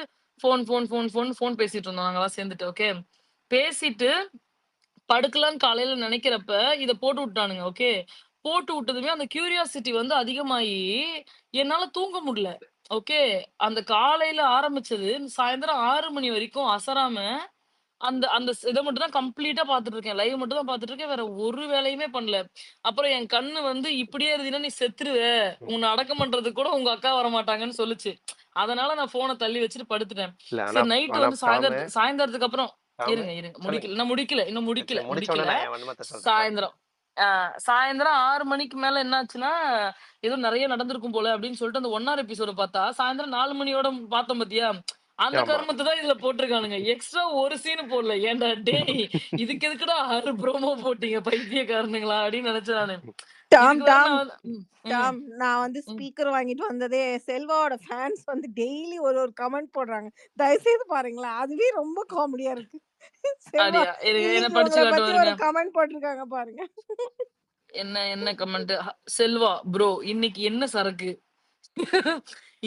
போன் பேசிட்டு இருந்தோம் நாங்கெல்லாம் சேர்ந்துட்டு. ஓகே பேசிட்டு படுக்கலான்னு காலையில நினைக்கிறப்ப இத போட்டு விட்டானுங்க. ஓகே போட்டு விட்டதுமே அந்த கியூரியாசிட்டி வந்து அதிகமாயி என்னால தூங்க முடியல. ஓகே அந்த காலையில ஆரம்பிச்சது சாயந்தரம் 6 மணி வரைக்கும் அசராம அந்த அந்த இத மட்டும் தான் கம்ப்ளீட்டா பாத்துட்டு இருக்கேன். லைவ் மட்டும் தான் பாத்துட்டு இருக்கேன். வேற ஒரு வேலையுமே பண்ணல. அப்புறம் என் கண்ணு வந்து இப்படியே இருந்தீன்னா நீ செத்துருவ. உன்னை அடக்கம் பண்றதுக்கு கூட உங்க அக்கா வரமாட்டாங்கன்னு சொல்லுச்சு. அதனால நான் போனை தள்ளி வச்சுட்டு படுத்துட்டேன். இல்ல ஆனா சரி நைட் ஆனா வந்து பாமு சாயந்தரத்துக்கு அப்புறம் பாமு இருங்க சொல்லுங்க. இன்னும் முடிக்கல முடிச்ச உடனே நான் என் வன்மத்தை சொல்றேன். சாயந்தரம் சாயந்தரம் 6 மணிக்கு மேல என்னாச்சுன்னா ஏதோ நிறைய நடந்திருக்கும் போல அப்படின்னு சொல்லிட்டு அந்த 1 hour எபிசோட பார்த்தா சாயந்தரம் 4 மணியோட பார்த்தோம் பாத்தியா? அந்த ஆமா கருமத்தை தான் இதுல போட்டிருக்கானுங்க. எக்ஸ்ட்ரா ஒரு சீன் போடல. ஏன்டா டேய் இதுக்கு எதுக்குடா 6 ப்ரோமோ போட்டீங்க பைத்தியக்காரனுங்களா அப்படின்னு நினைச்சேன் நானு. டாம் இதுக்கு வேற டாம் நான் வந்து டாம் நான் வந்து ம். ஸ்பீக்கர் வாங்கிட்டு வந்ததே செல்வாவோட ஃபேன்ஸ் வந்து டெய்லி ஒரு கமெண்ட் போடுறாங்க. தயவுசெய்து பாருங்களேன். அதுவே ரொம்ப காமெடியா இருக்கு. செல்வா அப்படியா? இருங்க என்ன இன்னைக்கு படிச்சு உங்களை காட்டுவோம் பத்தி இருங்க. ஒரு கமெண்ட் போட்டிருக்காங்க பாருங்க. என்ன கமெண்ட்? செல்வா ப்ரோ இன்னைக்கு என்ன சரக்கு?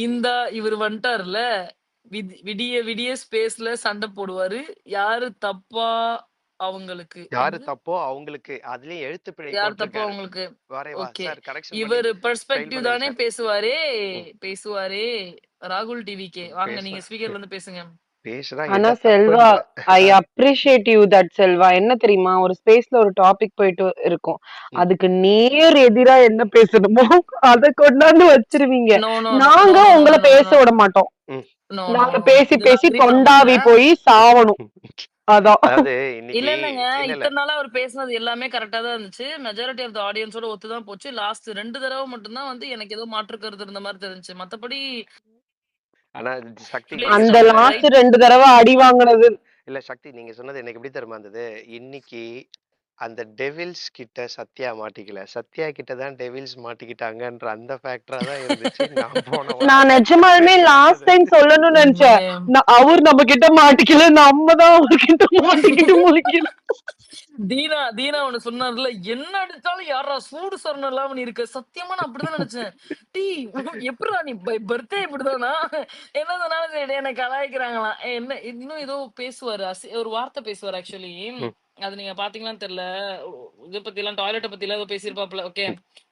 இந்த இவர் வந்துட்டாருல விடிய விடிய ஸ்பேஸ்ல சண்டை போடுவாரு. யாரு தப்பா அவங்களுக்கு யாரு என்னது? தப்போ அவங்களுக்கு அதுலயும் எழுத்து பிழை யார் தப்பா போட்டிருக்காரு. அவங்களுக்கு? வரைவா ஓகே சார் கரெக்ஷன் பண்ணி இவரு ஃபெயில் பெர்ஸ்பெக்டிவ் பண்ணுங்க தானே சார். பேசுவாரே ராகுல் டிவிக்கே வாங்க பேச நீங்க ஸ்பீக்கர்ல இருந்து பேசுங்க. பேசுதான் ஆனா என்ன செல்வா தப்புன்ற. I appreciate you that Selva. என்ன தெரியுமா ஒரு ஸ்பேஸ்ல ஒரு டாபிக் போயிட்டு இருக்கும். அதுக்கு நேர் எதிரா என்ன பேசணுமோ அத கொண்டாந்து வச்சிருவீங்க. நோ நோ நோ நோ நாங்க நோ நோ உங்களை நோ பேச நோ விட மாட்டோம். நோ நோ நாங்க நோ பேசி இதெல்லாம் பேசி அக்ரி பண்ண தொண்டாவி மாட்டேன். போய் சாவணும். அதான் அதாவது இல்ல இன்னைக்கு இல்லங்க இல்ல இல்ல இத்தனை நாளா அவர் பேசுனது எல்லாமே கரெக்டா தான் இருந்துச்சு. மெஜாரிட்டி ஆஃப் த ஆடியன்ஸோட ஒத்துதான் போச்சு. லாஸ்ட் 2 தடவை மட்டும் தான் வந்து எனக்கு ஏதோ மாற்று கருத்து இருந்த மாதிரி தெரிஞ்சுச்சு. மத்தபடி ஆனா சக்தி நீங்க பேஸ்ட் அந்த ஆன் த சொன்னது லாஸ்ட் ரைட் 2 தடவை அடி வாங்குனது. இல்ல சக்தி நீங்க சொன்னது எனக்கு எப்படி தெரியுமா இருந்தது? இன்னைக்கு அந்த டெவில்ஸ் கிட்ட சத்யா மாட்டிக்கல. சத்யா கிட்ட தான் டெவில்ஸ் மாட்டிக்கிட்டாங்கன்ற அந்த ஃபேக்டரா தான் இருந்துச்சு. நான் போன நான் வாரம் நிஜமாலுமே லாஸ்ட் பேசுனது. டைம் சொல்லணும்னு நினைச்சேன். உண்மையே அவர் நம்ம கிட்ட மாட்டிக்கல, நம்ம தான் அவர்கிட்ட மாட்டிக்கிட்டு முழிக்கணும். தீனா ஒண்ணு சொன்னார்ல என்ன அடிச்சாலும் யாரா சூடு சொரணம் இல்லாம நீ இருக்க. சத்தியமா நான் அப்படிதான் நினைச்சேன். டீ எப்படிடா நீ பர்த்டே இப்படிதானா என்ன சொன்னாலும் சரி என்ன கலாய்க்கிறாங்களாம். என்ன இன்னும் ஏதோ பேசுவாரு ஒரு வார்த்தை பேசுவாரு ஆக்சுவலி. அது நீங்க பாத்தீங்களான்னு தெரியல. இதை பத்தி எல்லாம் டாய்லெட்டை பத்தி எல்லாம் ஏதோ பேசியிருப்பாப்ல. ஓகே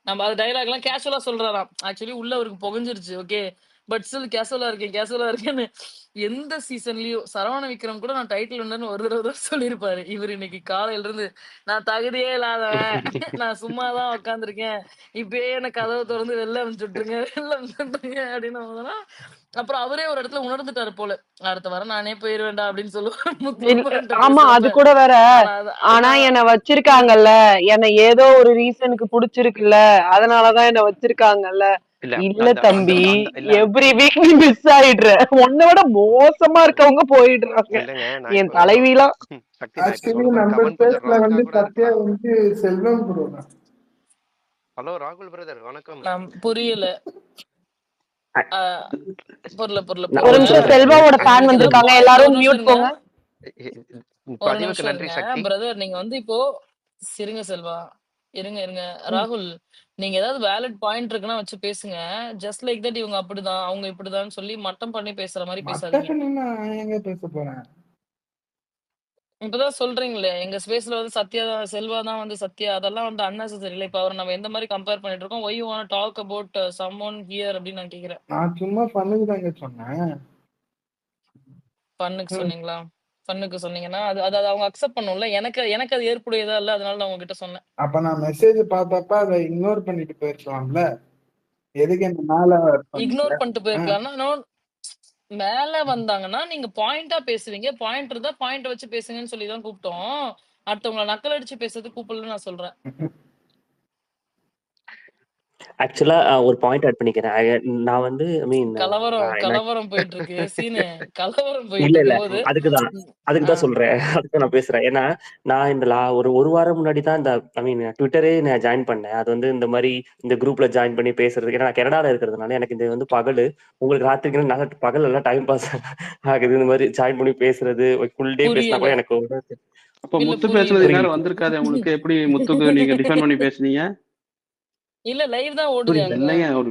நம்ம அது டைலாக் எல்லாம் கேஷுவலா சொல்றாராம். ஆக்சுவலி உள்ள அவருக்கு புகஞ்சிருச்சு. ஓகே பட் ஸ்டில் கேஷுவலா இருக்கேன்னு எந்த சீசன்லயும் சரவண விக்ரம் கூட நான் டைட்டில் உண்டுன்னு ஒரு தடவை தான் சொல்லியிருப்பாரு. இவர் இன்னைக்கு காலையில இருந்து நான் தகுதியே இல்லாதவன் நான் சும்மாதான் உட்காந்துருக்கேன். இப்பயே எனக்கு கதவை திறந்து வெளில அனுப்பிச்சுட்ருங்க அப்படின்னு போதுனா அப்புறம் அவரே ஒரு இடத்துல உணர்ந்துட்டாரு போல. அடுத்த வாரம் நானே போயிருவேண்டா அப்படின்னு சொல்லுவாரு. ஆமா அது கூட வேற. ஆனா என்ன வச்சிருக்காங்கல்ல, என்ன ஏதோ ஒரு ரீசனுக்கு புடிச்சிருக்குல்ல, அதனாலதான் என்ன வச்சிருக்காங்கல்ல. இல்ல தம்பி எவ்ரி வீக் நீ மிஸ் ஆயிடுற. உன்னை விட மோசமா இருக்கவங்க போயிடுறாங்க. என் தலைவிலாம் செல்வம். ஹலோ ராகுல் பிரதர் வணக்கம். புரியல ஒரு நிமிஷம் செல்வாவோட ஃபேன் வந்திருக்காங்க. எல்லாரும் மியூட் போங்க. ஒரு நிமிஷம் இருங்க பிரதர். நீங்க வந்து இப்போ இருங்க செல்வா இருங்க ராகுல் நீங்க ஏதாவது வேலிட் பாயிண்ட் இருக்குன்னா வச்சு பேசுங்க. ஜஸ்ட் லைக் தட் இவங்க அப்படிதான் அவங்க இப்படிதான் சொல்லி மட்டம் பண்ணி பேசுற மாதிரி பேசாதீங்க. எங்க பேச போறேன்? இப்பதான் சொல்றீங்களே, எங்க ஸ்பேஸ்ல வந்து சத்யா தான் செல்வா தான் வந்து சத்யா. அதெல்லாம் வந்து அன்னெசசரி இல்ல. இப்ப அவர நம்ம எந்த மாரி கம்பேர் பண்ணிட்டு இருக்கோம். Why you want to talk about someone here அப்படின்னு நான் கேட்கிறேன். நான் சும்மா ஃபன்னுக்கு தாங்க சொன்னேன். ஃபன்னுக்கு சொன்னீங்களா? ஃபன்னுக்கு சொன்னீங்கன்னா, அது அது அது அவங்க அக்செப்ட் பண்ணும்ல. எனக்கு அது ஏற்புடையதா இல்ல. அதனால நான் உங்ககிட்ட சொன்னேன். அப்ப நான் மெசேஜ் பார்த்தப்ப அதை இக்னோர் பண்ணிட்டு போயிருக்கலாம்ல. எதுக்கு என்ன மேல இக்னோர் பண்ணிட்டு போயிருக்கலாம்னா, மேல வந்தாங்கன்னா நீங்க பாயிண்டா பேசுவீங்க. பாயிண்ட் இருந்தா பாயிண்ட் வச்சு பேசுங்கன்னு சொல்லி தான் கூப்பிட்டோம். அடுத்தவங்கள நக்கல் அடிச்சு பேசுறதுக்கு கூப்பிடலன்னு நான் சொல்றேன். ஆக்சுவலா ஒரு பாயிண்ட் ஆட் பண்ணிக்கிறேன். நான் வந்து ஐ மீன் கலவரம் போயிட்டு இருக்கு. சீனு கலவரம் இல்ல போயிட்டு இல்ல இருக்கும்போது அதுக்கு தான் சொல்றேன். அதுக்கு நான் பேசுறேன். ஏன்னா நான் இந்த ஒரு வாரம் முன்னாடி தான் இந்த ஐ மீன் ட்விட்டரே நான் ஜாயின் பண்ணேன். அது வந்து இந்த மாதிரி இந்த குரூப்ல ஜாயின் பண்ணி பேசுறது. ஏன்னா நான் கனடால இருக்கிறதுனால எனக்கு இது வந்து பகல், உங்களுக்கு ராத்திரிக்கு நல்லா பகல் எல்லாம் டைம் பாஸ் ஆகுது. இந்த மாதிரி ஜாயின் பண்ணி பேசுறது ஃபுல் டே பேசினா கூட எனக்கு அப்ப முத்து பேசுனது நேரம் வந்திருக்காது உங்களுக்கு. எப்படி முத்துக்கு நீங்க டிஃபெண்ட் பண்ணி பேசுனீங்க? இல்ல லைவ் தான் ஓடுது அங்க. இல்லைங்க ஒரு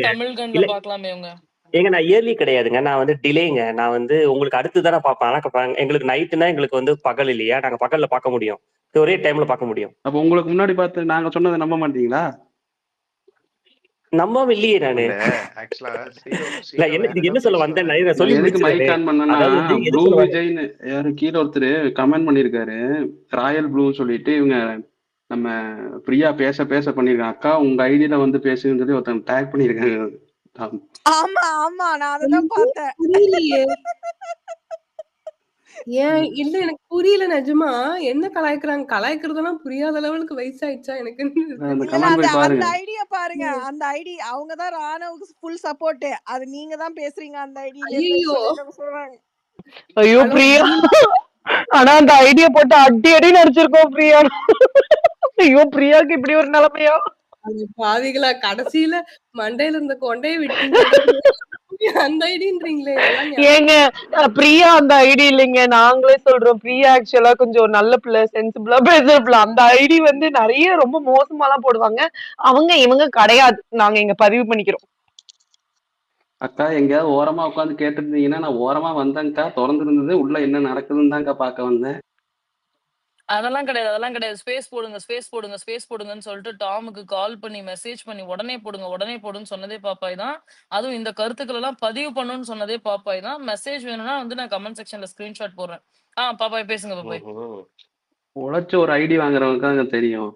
தமிழ்கன்ல பார்க்கலாமே உங்க. ஏங்க நான் இயர்லி கிடையாதுங்க. நான் வந்து டிலேங்க. நான் வந்து உங்களுக்கு அடுத்து தானே பார்ப்பேன். ஆனா எங்களுக்கு நைட்டுனா எங்களுக்கு வந்து பகல் இல்லையா, நாங்க பகல்ல பார்க்க முடியும். ஒரே டைம்ல பார்க்க முடியும். அப்ப உங்களுக்கு முன்னாடி பார்த்து நாங்க சொன்னதை நம்ப மாட்டீங்களா? நம்பவே இல்லையே நானு. என்ன சொல்ல வந்தேன் சொல்லி மைக் ஆன் பண்ணனா ப்ளூ விஜய்னு யாரு கீழே ஒருத்தர் கமெண்ட் பண்ணிருக்காரு. ராயல் ப்ளூ சொல்லிட்டு இவங்க நம்ம பிரியா பேச பண்ணிருக்காங்க. அக்கா உங்க ஐடியில வந்து பேசுன்னு சொல்லி ஒருத்தங்க டேக் பண்ணிருக்காங்க. ஆமா ஆமா நான் அதான் பார்த்தேன். ஏன் இல்ல எனக்கு புரியல நிஜமா. என்ன கலாய்க்கிறாங்க? கலாய்க்கிறதெல்லாம் புரியாத லெவலுக்கு வயசாயிடுச்சா எனக்கு? அந்த ஐடியா பாருங்க. அந்த ஐடி அவங்க தான் ராணவுக்கு ஃபுல் சப்போர்ட். அது நீங்க தான் பேசுறீங்க அந்த ஐடியில சொல்றாங்க. ஐயோ பிரியா, ஆனா அந்த ஐடியா போட்டு அடி நடிச்சிருக்கோம் பிரியா. ஐயோ பிரியாக்கு இப்படி ஒரு நிலைமையா? பாவிகளா, கடைசியில மண்டையில இருந்த கொண்டையை விட்டீங்க. அந்த ஐடின்றீங்களே. ஏங்க பிரியா அந்த ஐடி இல்லைங்க, நாங்களே சொல்றோம். பிரியா ஆக்சுவலா கொஞ்சம் ஒரு நல்ல பிள்ளை, சென்சிபிளா பேசுற பிள்ளை. அந்த ஐடி வந்து நிறைய ரொம்ப மோசமாலாம் போடுவாங்க. இவங்க கிடையாது. நாங்க இங்க பதிவு பண்ணிக்கிறோம். அக்கா எங்கேயாவது ஓரமா உட்காந்து கேட்டுருந்தீங்கன்னா நான் ஓரமா வந்தேன்க்கா. திறந்து இருந்தது, உள்ள என்ன நடக்குதுன்னு தான்க்கா பார்க்க வந்தேன். அதெல்லாம் கிடையாது. ஸ்பேஸ் போடுங்கன்னு சொல்லிட்டு டாமுக்கு கால் பண்ணி மெசேஜ் பண்ணி உடனே போடுன்னு சொன்னதே பாப்பாய் தான். அதுவும் இந்த கருத்துக்கள் எல்லாம் பதிவு பண்ணணும்னு சொன்னதே பாப்பாய் தான். மெசேஜ் வேணும்னா வந்து நான் கமெண்ட் செக்ஷன்ல ஸ்கிரீன்ஷாட் போடுறேன். பாப்பாய் பேசுங்க பாப்பாய். உழைச்சு ஒரு ஐடி வாங்குறவங்க தெரியும்.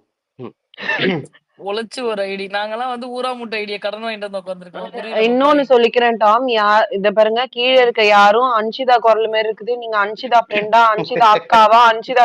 உழைச்சு ஒரு ஐடி. நாங்கெல்லாம் வந்து ஊரா முட்டை ஐடியை கடன் வாங்கிட்டு வந்து உட்காந்துருக்கோம். இன்னொன்னு சொல்லிக்கிறேன் டாம், இத பாருங்க, கீழே இருக்க யாரும் அன்ஷிதா குரல் மாதிரி இருக்குது. நீங்க அன்ஷிதா ஃப்ரெண்டா, அன்ஷிதா அக்காவா, அன்ஷிதா